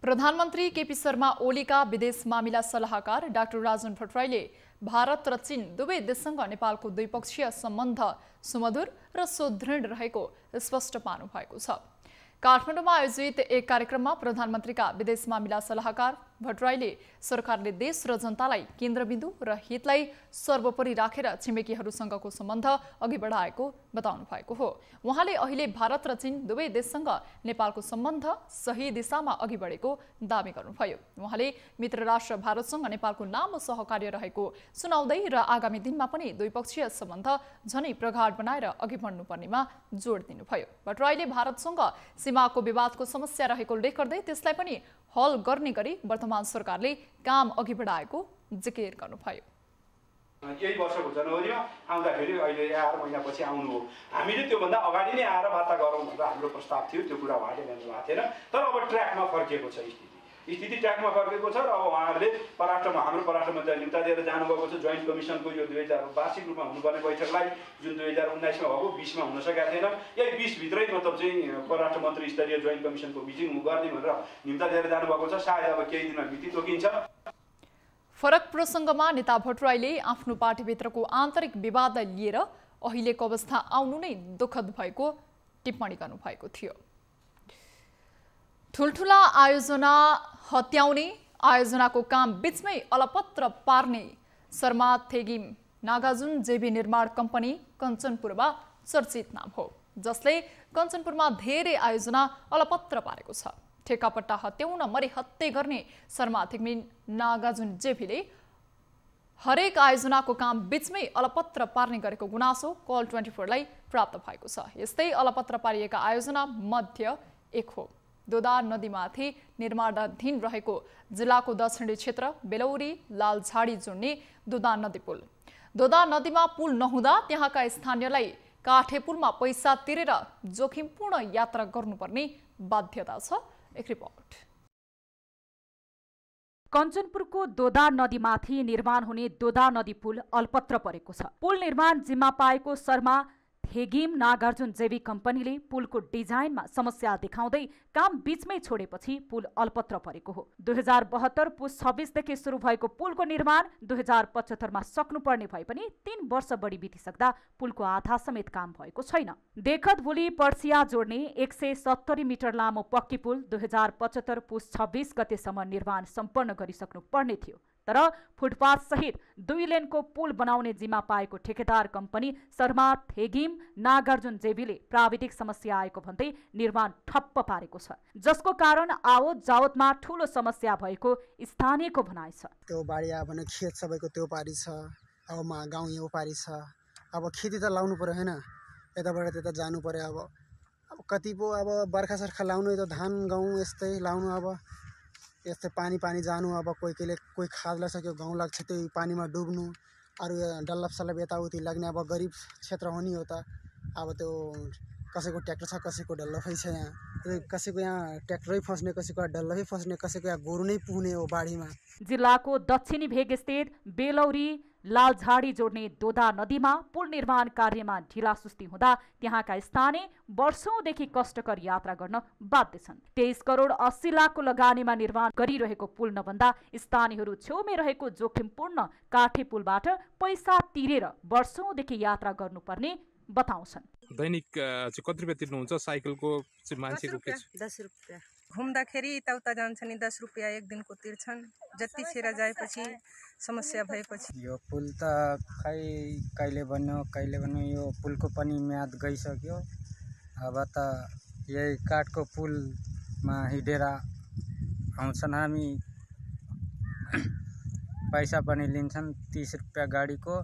प्रधानमन्त्री केपी शर्मा ओलीका विदेश मामिला सल्लाहकार डाक्टर राजन भट्टराईले भारत र चीन दुवै देशसँग नेपालको द्विपक्षीय सम्बन्ध सुमधुर र सुदृढ रहेको स्पष्ट पार्नु भएको छ। काठमाडौँमा आयोजित एक कार्यक्रममा प्रधानमन्त्रीका विदेश मामिला सल्लाहकार भट्टराईले सरकारले देश र जनतालाई केन्द्रबिन्दु र हितलाई सर्वोपरि राखेर छिमेकीहरूसँगको सम्बन्ध अघि बढाएको बताउनु भएको हो। उहाँले अहिले भारत र चीन दुवै देशसँग नेपालको सम्बन्ध सही दिशामा अघि बढेको दावी गर्नुभयो। उहाँले मित्र राष्ट्र भारतसँग नेपालको लामो सहकार्य रहेको सुनाउँदै र आगामी दिनमा पनि द्विपक्षीय सम्बन्ध झनै प्रगाढ बनाएर अघि बढ्नुपर्नेमा जोड दिनुभयो। भट्टराईले भारतसँग सीमाको विवादको समस्या रहेको उल्लेख गर्दै त्यसलाई पनि हल गर्ने गरी वर्तमान सरकारले काम अघि बढाएको जिकिर गर्नुभयो। यही वर्षको जनवरीमा आउँदाखेरि अहिले 11 महिनापछि आउनु हो। हामीले त्योभन्दा अगाडि नै आएर वार्ता गरौँ भनेर हाम्रो प्रस्ताव थियो, त्यो कुरा उहाँले ल्याउनु भएको थिएन। तर अब ट्र्याकमा फर्किएको छ स्थिति ट्र्याकमा फर्केको छ र अब उहाँहरूले हाम्रो पराष्ट्र मन्त्री निम्ता दिएर जानुभएको छ। जोइन्ट कमिसनको यो 2000 वार्षिक रूपमा हुनुपर्ने बैठकलाई जुन 2019 मा भएको 20 मा हुन सकेको थिएन। यही 20 भित्रै मतलब चाहिँ पराष्ट्र मन्त्री स्तरीय जोइन्ट कमिसनको मिटिङ गर्ने भनेर निम्ता दिएर जानुभएको छ। सायद अब केही दिनमा मिति तोकिन्छ। फरक प्रसङ्गमा नेता भट्टराईले आफ्नो पार्टीभित्रको आन्तरिक विवादलाई लिएर अहिलेको अवस्था आउनु नै दुःखद भएको टिप्पणी गर्नुभएको थियो। ठुल्ठुला आयोजना हत्याउने, आयोजनाको काम बीचमै अलपत्र पार्ने शर्मा थेगिम नागार्जुन जेबी निर्माण कम्पनी कञ्चनपुरमा चर्चित नाम हो, जसले कञ्चनपुरमा धेरै आयोजना अलपत्र पारेको छ। ठेकापट्टा हत्याउन मरे हत्या गर्ने शर्मा थेगिम नागार्जुन जेबीले हरेक आयोजनाको काम बीचमै अलपत्र पार्ने गरेको गुनासो कल 24 लाई प्राप्त भएको छ। यस्तै अलपत्र पारिएका आयोजना मध्ये एक हो दोदा नदीमाथि निर्माणाधीन रहेको जिल्लाको दक्षिणी क्षेत्र बेलौरी लालझाडी जोड्ने दोदा नदी पुल। दोदा नदीमा पुल नहुँदा त्यहाँका स्थानीयलाई काठे पुलमा पैसा तिरेर जोखिमपूर्ण यात्रा गर्नुपर्ने बाध्यता छ। एक रिपोर्ट। कञ्चनपुरको दोदा नदीमाथि निर्माण हुने दोदा नदी पुल अल्पत्र परेको छ। पुल निर्माण जिम्मा पाएको शर्मा थेगिम नागार्जुन जेबी कम्पनीले पुलको डिजाइनमा समस्या देखाउँदै काम बीचमै छोडेपछि पुल अल्पत्र परेको हो। 2072 पुस 26 देखि सुरु भएको पुलको निर्माण 2075 मा सक्नुपर्ने भए पनि 3 वर्ष बढी बितिसक्दा पुलको आधा समेत काम भएको छैन। देखत भोलि पर्सिया जोड्ने 170 मिटर लामो पक्की पुल 2075 पुस 26 गतेसम्म निर्माण सम्पन्न गरिसक्नु पर्ने थियो। तर फुटपाथ सहित 2 लेनको पुल बनाउने जिम्मा पाएको ठेकेदार कम्पनी शर्मा थेगिम नागार्जुन जेबीले प्राविधिक समस्या आएको भन्दै निर्माण ठप्प पारेको छ, जसको कारण आवत जावतमा ठूलो समस्या भएको स्थानीयको भनाइ छ। त्यो बाडी भने खेत सबैको त्यो पारी छ, अब गाउँ यो पारी छ, अब खेती त लाउनु पर्यो हैन, यताबाट त्यता जानु पर्यो। अब कति पो अब बर्खा सर्खा लाउनु, यो धान गहुँ यस्तै लाउनु, अब यस्तै पानी जानु, अब कोही खाद लगाइसक्यो गाउँ लाग्छ त्यही पानीमा डुब्नु, अरू डल्लप सल्लप यताउति लाग्ने। अब गरिब क्षेत्र हो नि हो त, अब त्यो कसैको ट्र्याक्टर छ, कसैको डल्लफै छ, यहाँ कसैको यहाँ ट्र्याक्टरै फस्ने, कसैको डल्लफै फस्ने, कसैको यहाँ गोरु नै पुग्ने हो बाढीमा। जिल्लाको दक्षिणी भेग स्थित बेलौरी लालझाडी जोड्ने दोदा नदीमा पुल निर्माण कार्यमा ढिलासुस्ती हुँदा त्यहाँका स्थानीय वर्षौंदेखि कष्टकर यात्रा गर्न बाध्य छन्। 23 करोड 80 लाखको लगानीमा निर्माण गरिरहेको पुल नभन्दा स्थानीयहरू छेउमै रहेको जोखिमपूर्ण काठे पुलबाट पैसा तिरेर वर्षौंदेखि यात्रा गर्नुपर्ने बताउँछन्। दैनिक कति रुपियाँ तिर्नुहुन्छ? साइकलको मान्छेको 10 रुपियाँ घुम्दाखेरि यताउता जान्छ नि 10 रुपियाँ एक दिनको तिर्छन्। जति छेर जाएपछि समस्या भएपछि यो पुल त खै कहिले बन्यो यो पुलको पनि म्याद गइसक्यो। अब त यही काठको पुलमा हिँडेर आउँछन् हामी, पैसा पनि लिन्छन् 30 रुपियाँ गाडीको।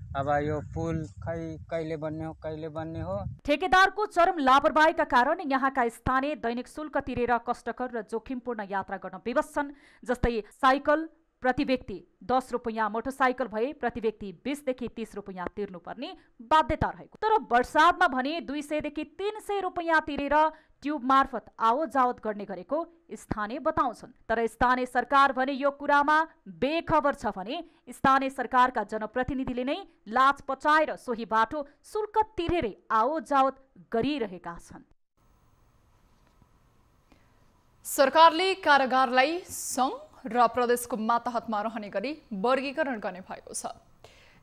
अब यो पुल खै कहिले बन्ने हो। ठेकेदारको चरम लापरवाहीका कारण यहाँका स्थानीय दैनिक शुल्क तिरेर कष्टकर र जोखिमपूर्ण यात्रा गर्न विवश छन्। जस्तै साइकल, प्रति व्यक्ति 10 रुपैयाँ, मोटरसाइकल भए प्रति व्यक्ति 20 देखि 30 रुपैयाँ तिर्नुपर्ने बाध्यता रहेको। तर वर्षातमा भने 200 देखि 300 रुपैयाँ तिरेर ट्युब मार्फत आवत जावत गर्ने गरेको स्थानीय बताउँछन्। तर स्थानीय सरकार भने यो कुरामा बेखबर छ भने स्थानीय सरकारका जनप्रतिनिधिले नै लाज पचाएर सोही बाटो शुल्क तिरेरै आवत जावत गरिरहेका छन्। सरकारले कारागारलाई सङ्घ र प्रदेशको मातहतमा रहने गरी वर्गीकरण गर्ने भएको छ।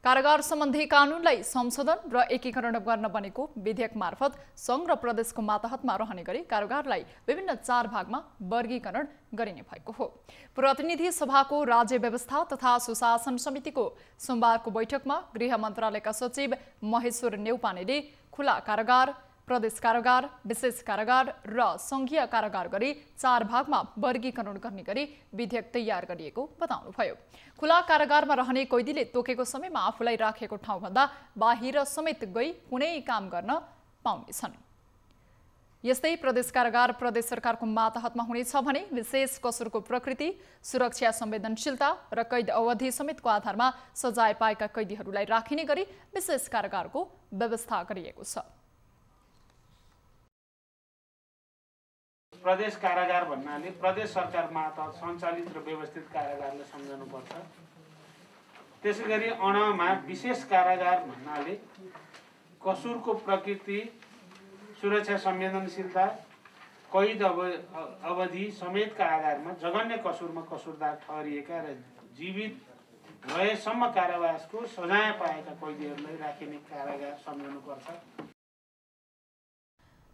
कारागार सम्बन्धी कानुनलाई संशोधन र एकीकरण गर्न बनेको विधेयक मार्फत सङ्घ र प्रदेशको मातहतमा रहने गरी कारागारलाई विभिन्न 4 भागमा वर्गीकरण गरिने भएको हो। प्रतिनिधि सभाको राज्य व्यवस्था तथा सुशासन समितिको सोमबारको बैठकमा गृह मन्त्रालयका सचिव महेश्वर नेउपानेले खुला कारागार, प्रदेश कारागार, विशेष कारागार र सङ्घीय कारागार गरी 4 भागमा वर्गीकरण गर्ने गरी विधेयक तयार गरिएको बताउनुभयो। खुला कारागारमा रहने कैदीले तोकेको समयमा आफूलाई राखेको ठाउँभन्दा बाहिर समेत गई कुनै काम गर्न पाउनेछन्। यस्तै प्रदेश कारागार प्रदेश सरकारको मातहतमा हुनेछ भने विशेष कसुरको प्रकृति, सुरक्षा संवेदनशीलता र कैद अवधि समेतको आधारमा सजाय पाएका कैदीहरूलाई राखिने गरी विशेष कारागारको व्यवस्था गरिएको छ। प्रदेश कारागार भन्नाले प्रदेश सरकार मातहत सञ्चालित र व्यवस्थित कारागारलाई सम्झनुपर्छ। त्यसैगरी अणमा विशेष कारागार भन्नाले कसुरको प्रकृति, सुरक्षा संवेदनशीलता, कैद अवधि समेतका आधारमा जघन्य कसुरमा कसुरदार ठहरिएका र जीवित भएसम्म कारावासको सजाय पाएका कैदीहरूलाई राखिने कारागार सम्झनुपर्छ।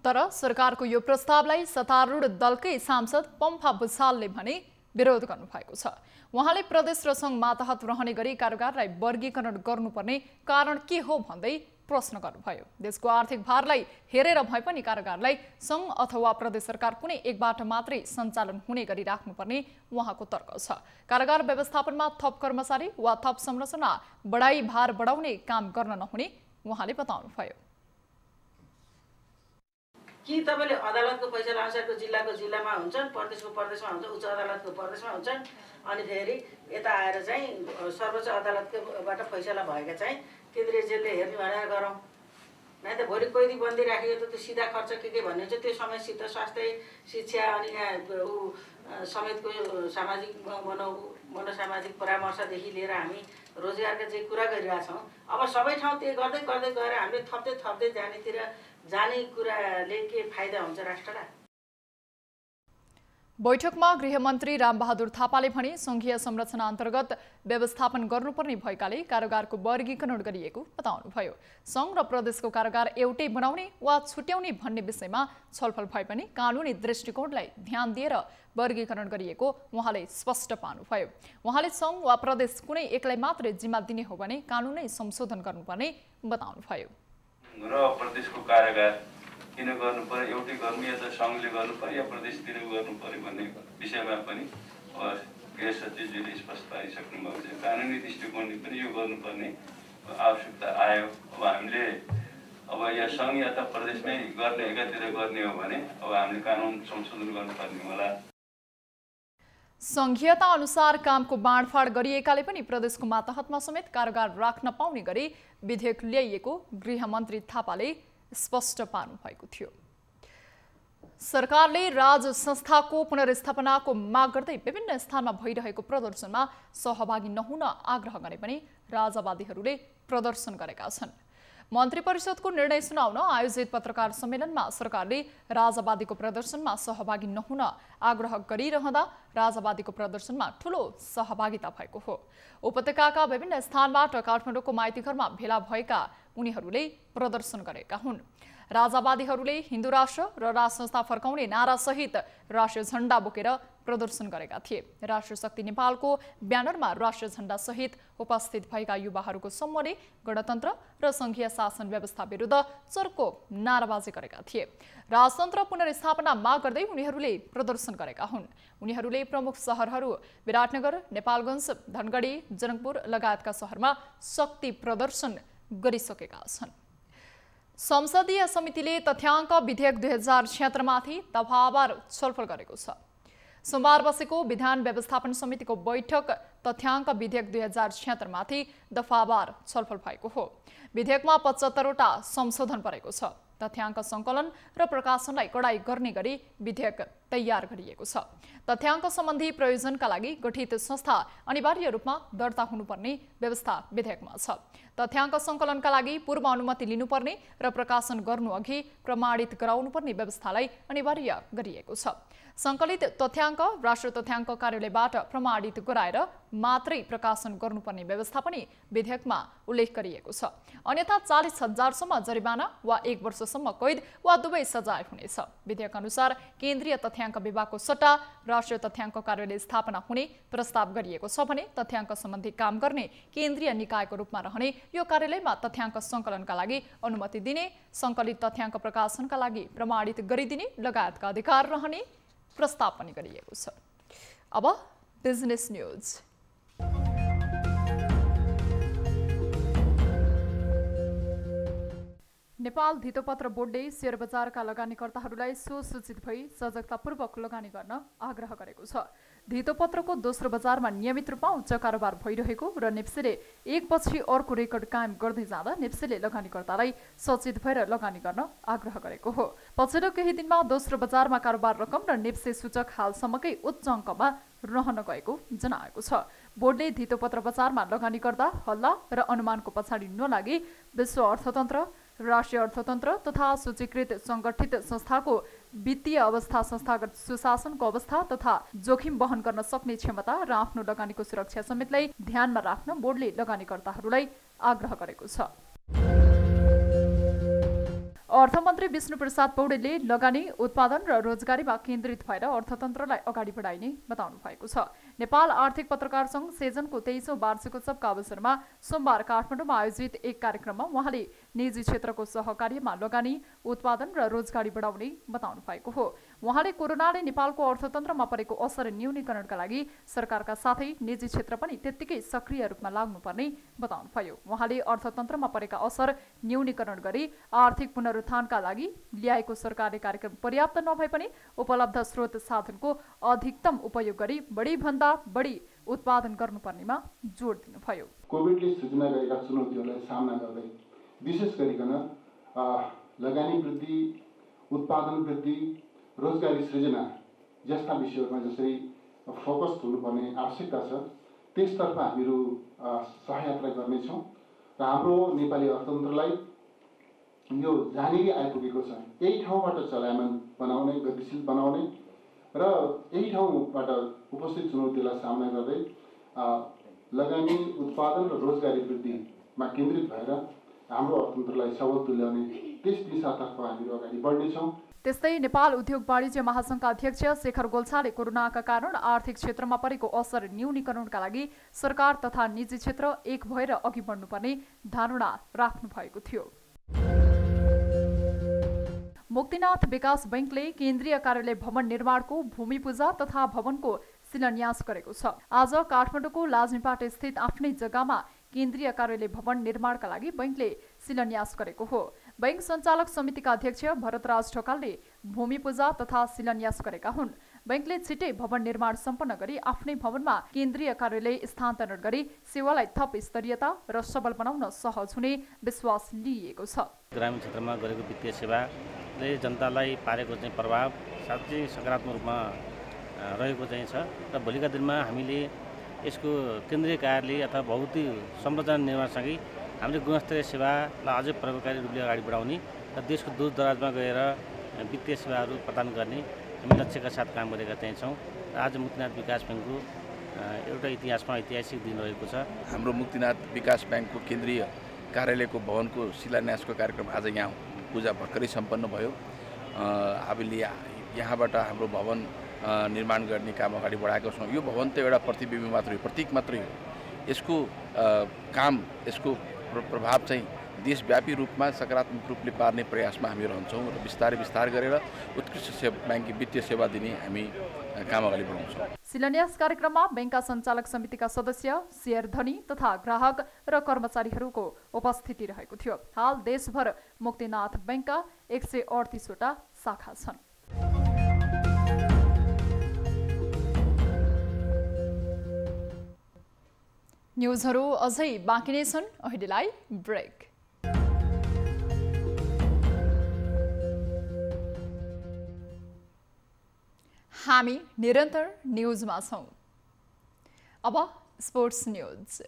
तर सरकारको यो प्रस्तावलाई सत्तारूढ दलकै सांसद पम्फा भुसालले भने विरोध गर्नुभएको छ। उहाँले प्रदेश र सङ्घ मातहत रहने गरी कारागारलाई वर्गीकरण गर्नुपर्ने कारण के हो भन्दै प्रश्न गर्नुभयो। देशको आर्थिक भारलाई हेरेर भए पनि कारागारलाई सङ्घ अथवा प्रदेश सरकार कुनै एकबाट मात्रै सञ्चालन हुने गरी राख्नुपर्ने उहाँको तर्क छ। कारागार व्यवस्थापनमा थप कर्मचारी वा थप संरचना बढाई भार बढाउने काम गर्न नहुने उहाँले बताउनुभयो। कि तपाईँले अदालतको फैसला अनुसारको जिल्लाको जिल्लामा हुन्छन्, प्रदेशको प्रदेशमा हुन्छ, उच्च अदालतको प्रदेशमा हुन्छन्, अनि फेरि यता आएर चाहिँ सर्वोच्च अदालतबाट फैसला भएका चाहिँ केन्द्रीय जेलले हेर्ने भनेर गरौँ। नै त भोलि कैदी बन्दी राखेको त त्यो सिधा खर्च के भन्ने हुन्छ, त्यो समयसित स्वास्थ्य, शिक्षा अनि यहाँ समेतको सामाजिक मनोसामाजिक परामर्शदेखि लिएर हामी रोजगारका चाहिँ कुरा गरिरहेछौँ। अब सबै ठाउँ त्यो गर्दै गर्दै गएर हामीले थप्दै जाने कुराले के फाइदा हुन्छ राष्ट्रलाई? बैठकमा गृहमन्त्री रामबहादुर थापाले भने सङ्घीय संरचना अन्तर्गत व्यवस्थापन गर्नुपर्ने भएकाले कारागारको वर्गीकरण गरिएको बताउनुभयो। सङ्घ र प्रदेशको कारागार एउटै बनाउने वा छुट्याउने भन्ने विषयमा छलफल भए पनि कानुनी दृष्टिकोणलाई ध्यान दिएर वर्गीकरण गरिएको उहाँले स्पष्ट पार्नुभयो। उहाँले सङ्घ वा प्रदेश कुनै एकलाई मात्रै जिम्मा दिने हो भने कानुनै संशोधन गर्नुपर्ने बताउनुभयो। र प्रदेशको कारागार किन गर्नु पर्यो, एउटै गर्नु या त सङ्घले गर्नु पर्यो या प्रदेशतिर गर्नु पर्यो भन्ने विषयमा पनि गृह सचिवजीले स्पष्ट पारिसक्नु भएको छ। कानुनी दृष्टिकोणले पनि यो गर्नुपर्ने आवश्यकता आयो। अब हामीले या सङ्घ या त प्रदेशमै गर्ने, एकातिर गर्ने हो भने अब हामीले कानुन संशोधन गर्नुपर्ने होला। सङ्घीयता अनुसार कामको बाँडफाँड गरिएकाले पनि प्रदेशको मातहतमा समेत कारागार राख्न पाउने गरी विधेयक ल्याइएको गृहमन्त्री थापाले स्पष्ट पार्नु भएको थियो। सरकारले राज संस्थाको पुनर्स्थापनाको माग गर्दै विभिन्न स्थानमा भइरहेको प्रदर्शनमा सहभागी नहुन आग्रह गरे पनि राजावादीहरूले प्रदर्शन गरेका छन्। मन्त्री परिषदको निर्णय सुनाउन आयोजित पत्रकार सम्मेलनमा सरकारले राजावादीको प्रदर्शनमा सहभागी नहुन आग्रह गरिरहँदा राजावादीको प्रदर्शनमा ठूलो सहभागिता भएको हो। उपत्यकाका विभिन्न स्थानबाट काठमाडौँको माइतीघरमा भेला भएका उनीहरूले प्रदर्शन गरेका हुन्। राजावादीहरूले हिन्दू राष्ट्र र राज संस्था फर्काउने नारासहित राष्ट्रिय झण्डा बोकेर प्रदर्शन गरेका थिए। राष्ट्रिय शक्ति नेपालको ब्यानरमा राष्ट्रिय झण्डा सहित उपस्थित भएका युवाहरूको समूहले गणतन्त्र र सङ्घीय शासन व्यवस्था विरुद्ध चर्को नाराबाजी गरेका थिए। राजतन्त्र पुनर्स्थापना माग गर्दै उनीहरूले प्रदर्शन गरेका हुन्। उनीहरूले प्रमुख सहरहरू विराटनगर, नेपालगञ्ज, धनगढी, जनकपुर लगायतका सहरमा शक्ति प्रदर्शन गरिसकेका छन्। संसदीय समितिले तथ्याङ्क विधेयक 2076 माथि दफावार छलफल गरेको छ। सोमबार बसेको विधान व्यवस्थापन समितिको बैठक तथ्याङ्क विधेयक 2076 माथि दफावार छलफल भएको हो। विधेयकमा 75 वटा संशोधन परेको छ। तथ्याङ्क सङ्कलन र प्रकाशनलाई कडाई गर्ने गरी विधेयक तयार गरिएको छ। तथ्याङ्क सम्बन्धी प्रयोजनका लागि गठित संस्था अनिवार्य रूपमा दर्ता हुनुपर्ने व्यवस्था विधेयकमा छ। तथ्याङ्क सङ्कलनका लागि पूर्व अनुमति लिनुपर्ने र प्रकाशन गर्नुअघि प्रमाणित गराउनुपर्ने व्यवस्थालाई अनिवार्य गरिएको छ। सङ्कलित तथ्याङ्क राष्ट्रिय तथ्याङ्क कार्यालयबाट प्रमाणित गराएर मात्रै प्रकाशन गर्नुपर्ने व्यवस्था पनि विधेयकमा उल्लेख गरिएको छ। अन्यथा 40,000 सम्म जरिवाना वा 1 वर्षसम्म कैद वा दुवै सजाय हुनेछ। विधेयक अनुसार केन्द्रीय तथ्याङ्क विभागको सट्टा राष्ट्रिय तथ्याङ्क कार्यालय स्थापना हुने प्रस्ताव गरिएको छ भने तथ्याङ्क सम्बन्धी काम गर्ने केन्द्रीय निकायको रूपमा रहने यो कार्यालयमा तथ्याङ्क सङ्कलनका लागि अनुमति दिने, सङ्कलित तथ्याङ्क प्रकाशनका लागि प्रमाणित गरिदिने लगायतका अधिकार रहने प्रस्ताव पनि गरिएको छ। अब बिजनेस न्यूज। नेपाल धितोपत्र बोर्डले शेयर बजारका लगानीकर्ताहरूलाई सुसूचित भई सजगतापूर्वक लगानी गर्न आग्रह गरेको छ। धितोपत्रको दोस्रो बजारमा नियमित रूपमा उच्च कारोबार भइरहेको र नेप्सेले एकपछि अर्को रेकर्ड कायम गर्दै जाँदा नेप्सेले लगानीकर्तालाई सचेत भएर लगानी गर्न आग्रह गरेको हो। पछिल्लो केही दिनमा दोस्रो बजारमा कारोबार रकम र नेप्से सूचक हालसम्मकै उच्च अङ्कमा रहन गएको जनाएको छ। बोर्डले धितोपत्र बजारमा लगानी गर्दा हल्ला र अनुमानको पछाडि नलागी विश्व अर्थतन्त्र, राष्ट्रिय अर्थतन्त्र तथा सूचीकृत संगठित संस्थाको वित्तीय अवस्था, संस्थागत सुशासनको अवस्था तथा जोखिम वहन गर्न सक्ने क्षमता र आफ्नो लगानीको सुरक्षा समेतलाई ध्यानमा राख्न बोर्डले लगानीकर्ताहरूलाई आग्रह गरेको छ। अर्थमन्त्री विष्णुप्रसाद पौडेलले लगानी, उत्पादन र रोजगारीमा केन्द्रित भएर अर्थतन्त्रलाई अगाडि बढाइने बताउनु भएको छ। नेपाल आर्थिक पत्रकार सङ्घ सेजनको 23औं वार्षिकोत्सवका अवसरमा सोमबार काठमाडौँमा आयोजित एक कार्यक्रममा उहाँले निजी क्षेत्रको सहकार्यमा लगानी, उत्पादन र रोजगारी बढाउने बताउनु भएको हो। उहाँले कोरोनाले नेपालको अर्थतन्त्रमा परेको असर न्यूनीकरणका लागि सरकारका साथै निजी क्षेत्र पनि त्यत्तिकै सक्रिय रूपमा लाग्नुपर्ने बताउनुभयो। उहाँले अर्थतन्त्रमा परेका असर न्यूनीकरण गरी आर्थिक पुनरुत्थानका लागि ल्याएको सरकारले कार्यक्रम पर्याप्त नभए पनि उपलब्ध स्रोत साधनको अधिकतम उपयोग गरी बढीभन्दा बढी उत्पादन गर्नुपर्नेमा जोड दिनुभयो। कोभिडले सृजना गरेका चुनौतीहरूलाई सामना गर्दै विशेष गरिकन लगानी वृद्धि, उत्पादन वृद्धि, रोजगारी सृजना जस्ता विषयहरूमा जसरी फोकस हुनुपर्ने आवश्यकता छ त्यसतर्फ हामीहरू सहयात्रा गर्नेछौँ र हाम्रो नेपाली अर्थतन्त्रलाई यो जहाँनिर आइपुगेको छ यही ठाउँबाट चलायमान बनाउने, गतिशील बनाउने र यही ठाउँबाट उपस्थित चुनौतीलाई सामना गर्दै लगानी, उत्पादन र रोजगारी वृद्धिमा केन्द्रित भएर हाम्रो अर्थतन्त्रलाई सबल तुल्याउने त्यस दिशातर्फ हामीहरू अगाडि बढ्नेछौँ। त्यस्तै नेपाल उद्योग वाणिज्य महासङ्घका अध्यक्ष शेखर गोल्छाले कोरोनाका कारण आर्थिक क्षेत्रमा परेको असर न्यूनीकरणका लागि सरकार तथा निजी क्षेत्र एक भएर अघि बढ्नुपर्ने धारणा राख्नु भएको थियो। मुक्तिनाथ विकास बैंकले केन्द्रीय कार्यालय भवन निर्माणको भूमि पूजा तथा भवनको शिलान्यास गरेको छ। आज काठमाडौँको लाजनीपाट स्थित आफ्नै जग्गामा केन्द्रीय कार्यालय भवन निर्माणका लागि बैंकले शिलान्यास गरेको हो। बैंक सञ्चालक समितिका अध्यक्ष भरतराज ढकालले भूमि पूजा तथा शिलान्यास गरेका हुन्। बैंकले छिटै भवन निर्माण सम्पन्न गरी आफ्नै भवनमा केन्द्रीय कार्यालय स्थानान्तरण गरी सेवालाई थप स्तरीयता र सबल बनाउन सहज हुने विश्वास लिइएको छ। ग्रामीण क्षेत्रमा गरेको वित्तीय सेवाले जनतालाई पारेको चाहिँ प्रभाव साँच्चै सकारात्मक रूपमा रहेको चाहिँ छ र भोलिका दिनमा हामीले यसको केन्द्रीय कार्यालय अथवा भौतिक संरचना निर्माणसँगै हामीले गुणस्तरीय सेवालाई अझै प्रभावकारी रूपले अगाडि बढाउने र देशको दूर दराजमा गएर वित्तीय सेवाहरू प्रदान गर्ने हामी लक्ष्यका साथ काम गरेका चाहिँ छौँ। आज मुक्तिनाथ विकास ब्याङ्कको एउटा इतिहासमा ऐतिहासिक दिन रहेको छ। हाम्रो मुक्तिनाथ विकास ब्याङ्कको केन्द्रीय कार्यालयको भवनको शिलान्यासको कार्यक्रम आज यहाँ पूजा भर्खरै सम्पन्न भयो। हामीले यहाँबाट हाम्रो भवन निर्माण गर्ने काम अगाडि बढाएको छौँ। यो भवन त एउटा प्रतिबिम्ब मात्रै हो, प्रतीक मात्रै हो। यसको काम, यसको प्रभाव चाहिँ देशव्यापी रूपमा सकारात्मक रूपले पार्ने प्रयासमा हामी रहन्छौँ र बिस्तारै गरेर उत्कृष्ट ब्याङ्किङ वित्तीय सेवा दिने हामी काम अगाडि बढाउँछौँ। शिलान्यास कार्यक्रममा बैंकका सञ्चालक समितिका सदस्य, शेयरधनी तथा ग्राहक र कर्मचारीहरूको उपस्थिति रहेको थियो। हाल देशभर मुक्तिनाथ बैंकका 138 वटा शाखा छन्। न्युजहरू अझै बाँकी नै छन्, अहिलेलाई ब्रेक। हामी निरन्तर न्युजमा छौं। अब स्पोर्ट्स न्युज।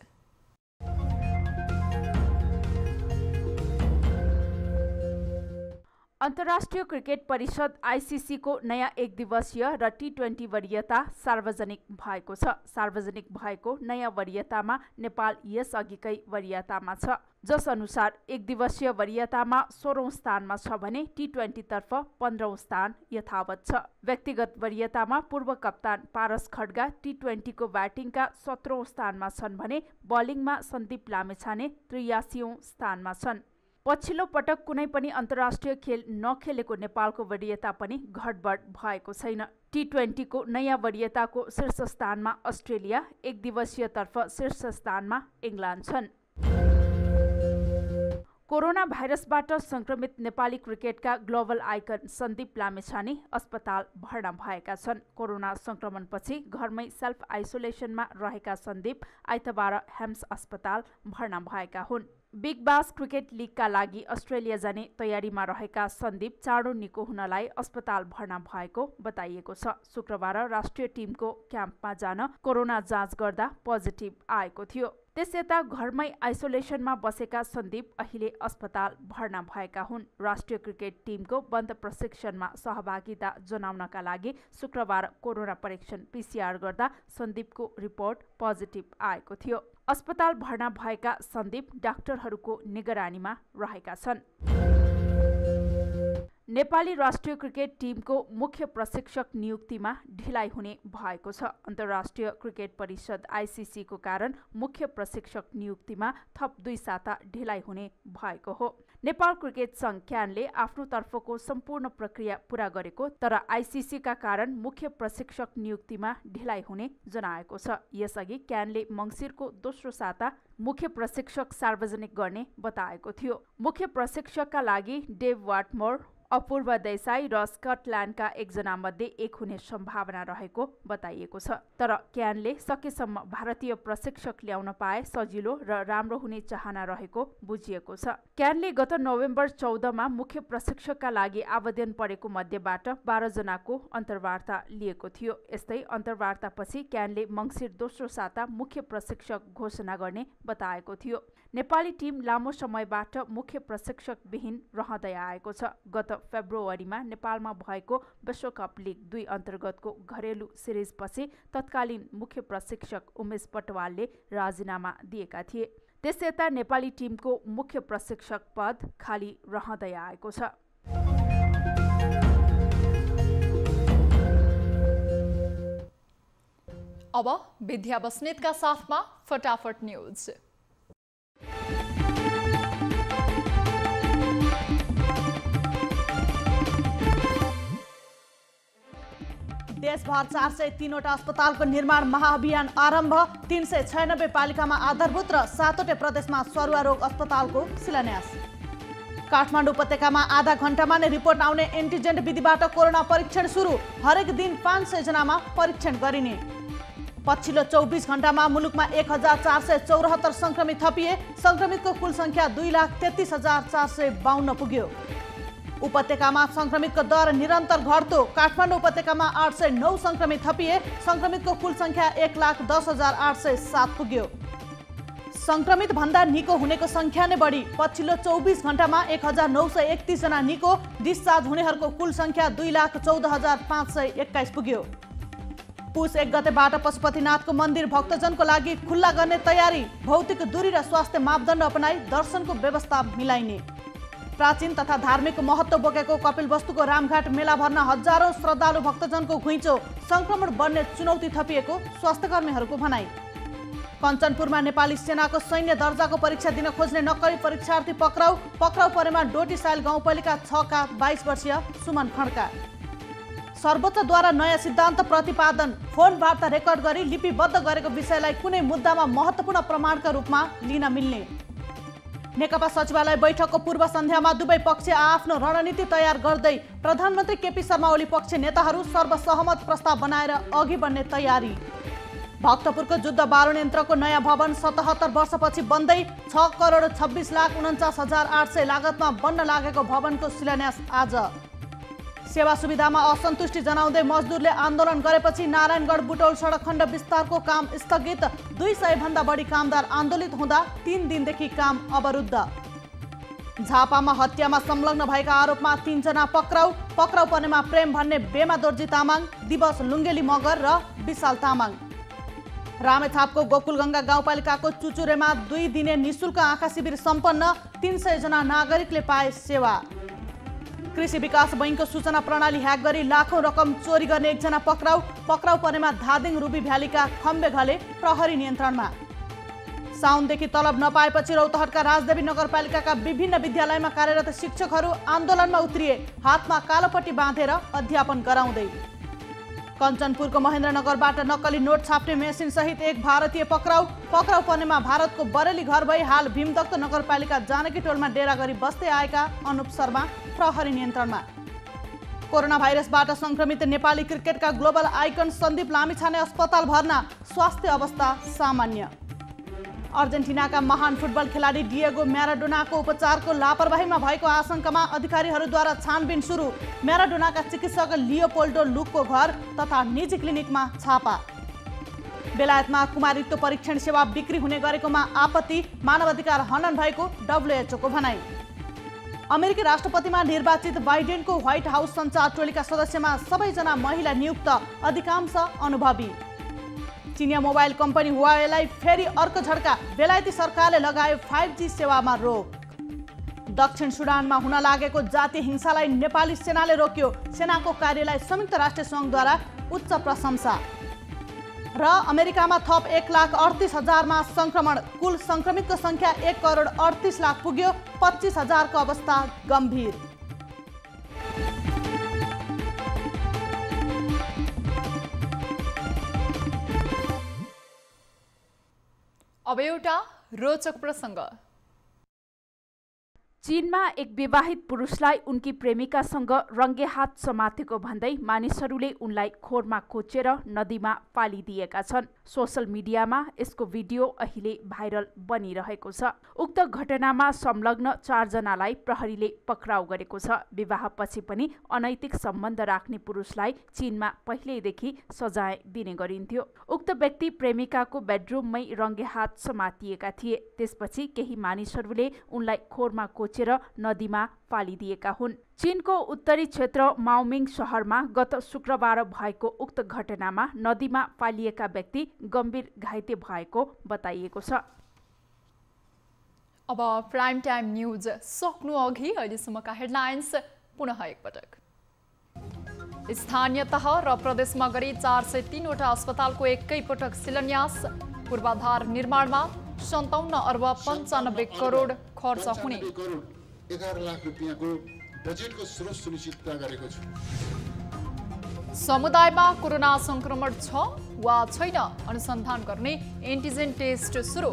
अन्तर्राष्ट्रिय क्रिकेट परिषद आईसीसी को नयाँ एक दिवसीय र टी20 वरियता सार्वजनिक भएको छ। सार्वजनिक भएको नयाँ वरियतामा नेपाल यसअघिकै वरियतामा छ, जस अनुसार एक दिवसीय वरियतामा 16औं स्थानमा छ भने टी20 तर्फ 15औं स्थान यथावत छ। व्यक्तिगत वरियतामा पूर्व कप्तान पारस खड्गा टी20 को ब्याटिङका 17औं स्थानमा छन् भने बलिङमा सन्दीप लामेछाने 83औं स्थानमा छन्। पछिल्लो पटक कुनै पनि अन्तर्राष्ट्रिय खेल नखेलेको नेपालको वरियता पनि घटबढ भएको छैन। टी20 को नयाँ वरियताको शीर्ष स्थानमा अस्ट्रेलिया, एक दिवसीय तर्फ शीर्ष स्थानमा इङ्ग्ल्यान्ड छन्। कोरोना भाइरसबाट संक्रमित नेपाली क्रिकेटका ग्लोबल आइकन सन्दीप लामेछाने अस्पताल भर्ना भएका छन्। कोरोना संक्रमणपछि घरमै सेल्फ आइसोलेसनमा रहेका सन्दीप आइतबार हेम्स अस्पताल भर्ना भएका हुन्। बिग बास क्रिकेट लिगका लागि अस्ट्रेलिया जाने तयारीमा रहेका सन्दीप चाँडो निको हुनलाई अस्पताल भर्ना भएको बताइएको छ। शुक्रबार राष्ट्रिय टिमको क्याम्पमा जान कोरोना जाँच गर्दा पोजिटिभ आएको थियो। त्यसयता घरमै आइसोलेसनमा बसेका सन्दीप अहिले अस्पताल भर्ना भएका हुन्। राष्ट्रिय क्रिकेट टिमको बन्द प्रशिक्षणमा सहभागिता जनाउनका लागि शुक्रबार कोरोना परीक्षण पीसीआर गर्दा सन्दीपको रिपोर्ट पोजिटिभ आएको थियो। अस्पताल भर्ना भएका सन्दीप डाक्टरहरूको निगरानीमा रहेका छन्। नेपाली राष्ट्रिय क्रिकेट टिमको मुख्य प्रशिक्षक नियुक्तिमा ढिलाइ हुने भएको छ। अन्तर्राष्ट्रिय क्रिकेट परिषद आईसीसी को कारण मुख्य प्रशिक्षक नियुक्तिमा थप 2 साता ढिलाइ हुने भएको हो। नेपाल क्रिकेट संघ क्यानले आफ्नो तर्फको सम्पूर्ण प्रक्रिया पूरा गरेको तर आईसीसी का कारण मुख्य प्रशिक्षक नियुक्तिमा ढिलाइ हुने जनाएको छ। यसअघि क्यानले मंसिरको दोस्रो साता मुख्य प्रशिक्षक सार्वजनिक गर्ने बताएको थियो। मुख्य प्रशिक्षकका लागि डेभ वाटमोर, अपूर्व देसाई र स्कटल्यान्डका एकजना मध्ये एक हुने सम्भावना रहेको बताइएको छ। तर क्यानले सकेसम्म भारतीय प्रशिक्षक ल्याउन पाए सजिलो र राम्रो हुने चाहना रहेको बुझिएको छ। क्यानले गत नोभेम्बर 14 मा मुख्य प्रशिक्षकका लागि आवेदन परेको मध्येबाट 12 जनाको अन्तर्वार्ता लिएको थियो। यस्तै अन्तर्वार्तापछि क्यानले मंसिर दोस्रो साता मुख्य प्रशिक्षक घोषणा गर्ने बताएको थियो। नेपाली टिम लामो समयबाट मुख्य प्रशिक्षक विहीन रहँदै आएको छ। गत फेब्रुअरीमा नेपालमा भएको विश्वकप लिग 2 अन्तर्गतको घरेलु सिरिजपछि तत्कालीन मुख्य प्रशिक्षक उमेश पटवालले राजीनामा दिएका थिए। त्यसयता नेपाली टिमको मुख्य प्रशिक्षक पद खाली रहँदै आएको छ। अब विद्या बस्नेतका साथमा फटाफट न्युज। देशभर 403वटा अस्पतालको निर्माण महाअभियान आरम्भ। 396 पालिकामा आधारभूत र 7वटै प्रदेशमा सरुवा रोग अस्पतालको शिलान्यास। काठमाडौँ उपत्यकामा आधा घण्टामा नै रिपोर्ट आउने एन्टिजेन विधिबाट कोरोना परीक्षण सुरु। हरेक दिन 500 जनामा परीक्षण गरिने। पछिल्लो 24 घण्टामा मुलुकमा 1474 संक्रमित थपिए। संक्रमितको कुल संख्या 2,33,452 पुग्यो। उपत्यकामा संक्रमितको दर निरन्तर घट्दो। काठमाडौँ उपत्यकामा 809 संक्रमित थपिए। संक्रमितको कुल संख्या 1,10,807 पुग्यो। संक्रमित भन्दा निको हुनेको संख्या नै बढी। पछिल्लो 24 घण्टामा 1931 जना निको। डिस्चार्ज हुनेहरूको कुल संख्या 2,14,521 पुग्यो। पुस 1 गतेबाट पशुपतिनाथको मन्दिर भक्तजनको लागि खुल्ला गर्ने तयारी। भौतिक दूरी र स्वास्थ्य मापदण्ड अपनाई दर्शनको व्यवस्था मिलाइने। प्राचीन तथा धार्मिक महत्त्व बोकेको कपिलवस्तुको रामघाट मेला भर्न हजारौं श्रद्धालु भक्तजनको घुइँचो। संक्रमण बढ्ने चुनौती थपिएको स्वास्थ्यकर्मीहरूको भनाई। कञ्चनपुरमा नेपाली सेनाको सैन्य दर्जाको परीक्षा दिन खोज्ने नक्कली परीक्षार्थी पक्राउ। पक्राउ परेमा डोटीसाइल गाउँपालिका 6 का 22 वर्षीय सुमन खड्का। सर्वोच्चद्वारा नयाँ सिद्धान्त प्रतिपादन। फोन वार्ता रेकर्ड गरी लिपिबद्ध गरेको विषयलाई कुनै मुद्दामा महत्त्वपूर्ण प्रमाणका रूपमा लिन मिल्ने। नेकपा सचिवालय बैठकको पूर्व सन्ध्यामा दुवै पक्ष आफ्नो रणनीति तयार गर्दै प्रधानमन्त्री केपी शर्मा ओली पक्ष नेताहरू सर्वसहमत प्रस्ताव बनाएर अघि बढ्ने तयारी। भक्तपुरको जुद्ध बारुण यन्त्रको नयाँ भवन 77 वर्षपछि बन्दै 6,26,49,800 लागतमा बन्न लागेको भवनको शिलान्यास आज। सेवा सुविधामा असन्तुष्टि जनाउँदै मजदुरले आन्दोलन गरेपछि नारायणगढ बुटौल सडक खण्ड विस्तारको काम स्थगित। 200 भन्दा बढी कामदार आन्दोलित हुँदा 3 दिनदेखि काम अवरुद्ध। झापामा हत्यामा संलग्न भएका आरोपमा 3 जना पक्राउ पर्नेमा प्रेम भन्ने बेमा दोर्जी तामाङ, दिवस लुङ्गेली मगर र विशाल तामाङ। रामेछापको गोकुलगङ्गा गाउँपालिकाको चुचुरेमा 2 दिने निशुल्क आँखा शिविर सम्पन्न। 300 जना नागरिकले पाए सेवा। कृषि विकास बैङ्कको सूचना प्रणाली ह्याक गरी लाखौं रकम चोरी गर्ने 1 जना पक्राउ पर्नेमा धादिङ रुबी भ्यालीका खम्बे घले प्रहरी नियन्त्रणमा। साउनदेखि तलब नपाएपछि रौतहटका राजदेवी नगरपालिकाका विभिन्न विद्यालयमा कार्यरत शिक्षकहरू आन्दोलनमा उत्रिए। हातमा कालोपट्टी बाँधेर अध्यापन गराउँदै। कञ्चनपुरको महेन्द्रनगरबाट नक्कली नोट छाप्ने मेसिन सहित 1 भारतीय पक्राउ पर्नेमा भारतको बरेली घर भई हाल भीमदत्त नगरपालिका जानकी टोलमा डेरा गरी बस्दै आएका अनुप शर्मा प्रहरी नियन्त्रणमा। कोरोना भाइरसबाट संक्रमित नेपाली क्रिकेटका ग्लोबल आइकन सन्दीप लामिछाने अस्पताल भर्ना, स्वास्थ्य अवस्था सामान्य। अर्जेन्टिनाका महान फुटबल खेलाडी डिएगो म्याराडोनाको उपचारको लापरवाहीमा भएको आशंकामा अधिकारीहरूद्वारा छानबिन सुरु। म्याराडोनाका चिकित्सक लियोपोल्डो लुकको घर तथा निजी क्लिनिकमा छापा। बेलायतमा कुमारीत्व परीक्षण सेवा बिक्री हुने गरेकोमा आपत्ति, मानवाधिकार हनन भएको डब्ल्युएचओको भनाई। अमेरिकी राष्ट्रपतिमा निर्वाचित बाइडेनको व्हाइट हाउस सञ्चार टोलीका सदस्यमा सबैजना महिला नियुक्त, अधिकांश अनुभवी। चिनिया मोबाइल कम्पनी हुवावेलाई फेरि अर्को झड्का, बेलायती सरकारले लगायो 5G सेवामा रोक। दक्षिण सुडानमा हुन लागेको जातीय हिंसालाई नेपाली सेनाले रोक्यो, सेनाको कार्यलाई संयुक्त राष्ट्र सङ्घद्वारा उच्च प्रशंसा। र अमेरिकामा थप 1,38,000मा संक्रमण, कुल संक्रमितको संख्या 1,38,00,000 पुग्यो। 25,000को अवस्था गम्भीर। अब एउटा रोचक प्रसङ्ग। चीनमा एक विवाहित पुरुषलाई उनकी प्रेमिकासँग रङ्गे हात समातेको भन्दै मानिसहरूले उनलाई खोरमा कोचेर नदीमा फालिदिएका छन्। सोशल मिडियामा यसको भिडियो अहिले भाइरल बनिरहेको छ। उक्त घटनामा संलग्न 4 जनालाई प्रहरीले पक्राउ गरेको छ। विवाहपछि पनि अनैतिक सम्बन्ध राख्ने पुरुषलाई चीनमा पहिल्यैदेखि सजाय दिने गरिन्थ्यो। उक्त व्यक्ति प्रेमिकाको बेडरुममै रङ्गे हात समातिएका थिए। त्यसपछि केही मानिसहरूले उनलाई खोरमा कोचेर नदीमा फालिदिएका हुन्। चीनको उत्तरी क्षेत्र माओमिङ शहरमा गत शुक्रबार भएको उक्त घटनामा नदीमा फालिएका व्यक्ति गम्भीर घाइते भएको बताइएको छ। अब प्राइम टाइम न्यूज सक्नु अघि अहिलेसम्मका हेडलाइन्स पुनः एकपटक। स्थानीय तह र प्रदेशमा गरी 403 वटा अस्पतालको एकैपटक शिलान्यास। पूर्वाधार निर्माणमा 57 अर्ब 95 करोड खर्च हुने। 11 लाख रुपियाँको बजेटको स्रोत सुनिश्चित गरेको छु। समुदायमा कोरोना संक्रमण छ वा छैन अनुसन्धान गर्ने एन्टिजेन टेस्ट सुरु।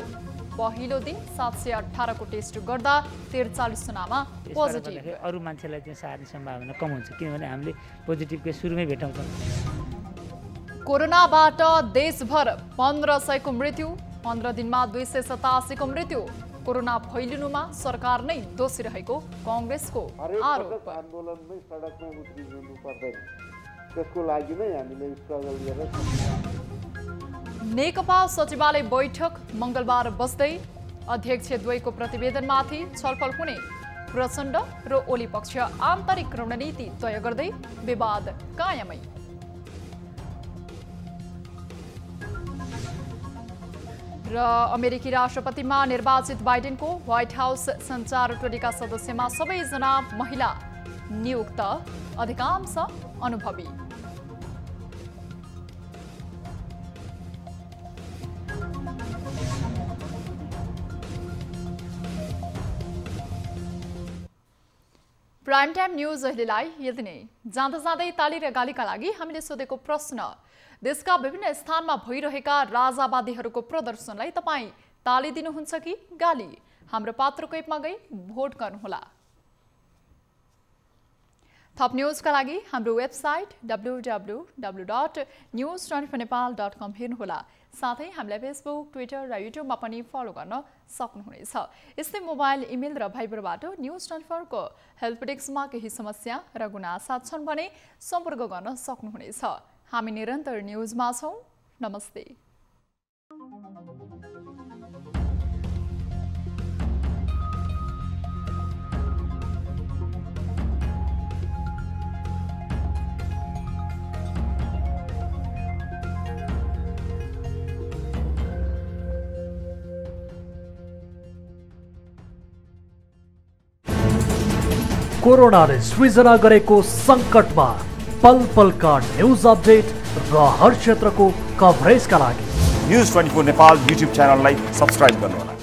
पहिलो दिन 718 को टेस्ट गर्दा 43 जनामा पोजिटिभ। अरू मान्छेलाई चाहिँ सार्ने सम्भावना कम हुन्छ, किनभने हामीले पोजिटिभकै सुरुमै भेटाउँछौँ। कोरोनाबाट देशभर 1500 को मृत्यु, 15 दिनमा 287 को मृत्यु। कोरोना फैलिनुमा सरकार नै दोषी रहेको कांग्रेसको आरोप। आन्दोलनमै सडकमा उत्रिनु पर्दैन, त्यसको लागि नै हामीले स्ट्रगल गरेर। नेकपा सचिवालय बैठक मंगलबार बस्दै, अध्यक्ष द्वयको प्रतिवेदनमाथि छलफल हुने। प्रचण्ड र ओली पक्ष आन्तरिक रणनीति तय गर्दै विवाद कायमै। र अमेरिकी राष्ट्रपतिमा निर्वाचित बाइडेनको व्हाइट हाउस सञ्चार टोलीका सदस्यमा सबैजना महिला नियुक्त, अधिकांश अनुभवी। प्राइम टाइम न्यूज अहिलेलाई यति नै। जाँदा जाँदै ताली र गालीका लागि हामीले सोधेको प्रश्न, देशका विभिन्न स्थानमा भइरहेका राजावादीहरूको प्रदर्शनलाई तपाईँ ताली दिनुहुन्छ कि गाली? हाम्रो पात्रको एपमा गई भोट गर्नुहोला। थप न्युजका लागि हाम्रो वेबसाइट www.news24nepal.com हेर्नुहोला। साथै हामीलाई फेसबुक, ट्विटर र युट्युबमा पनि फलो गर्न सक्नुहुनेछ। यस्तै मोबाइल, इमेल र भाइबरबाट न्युज24 को हेल्प डेस्कमा केही समस्या र गुनासा छन् भने सम्पर्क गर्न सक्नुहुनेछ। हामी निरन्तर न्युजमा छौं। नमस्ते। कोरोनाले सृजना गरेको संकटमा पल पलका न्यूज अपडेट र हर क्षेत्रको कभरेजका लागि News24 नेपाल युट्युब च्यानललाई सब्स्क्राइब गर्नुहोला।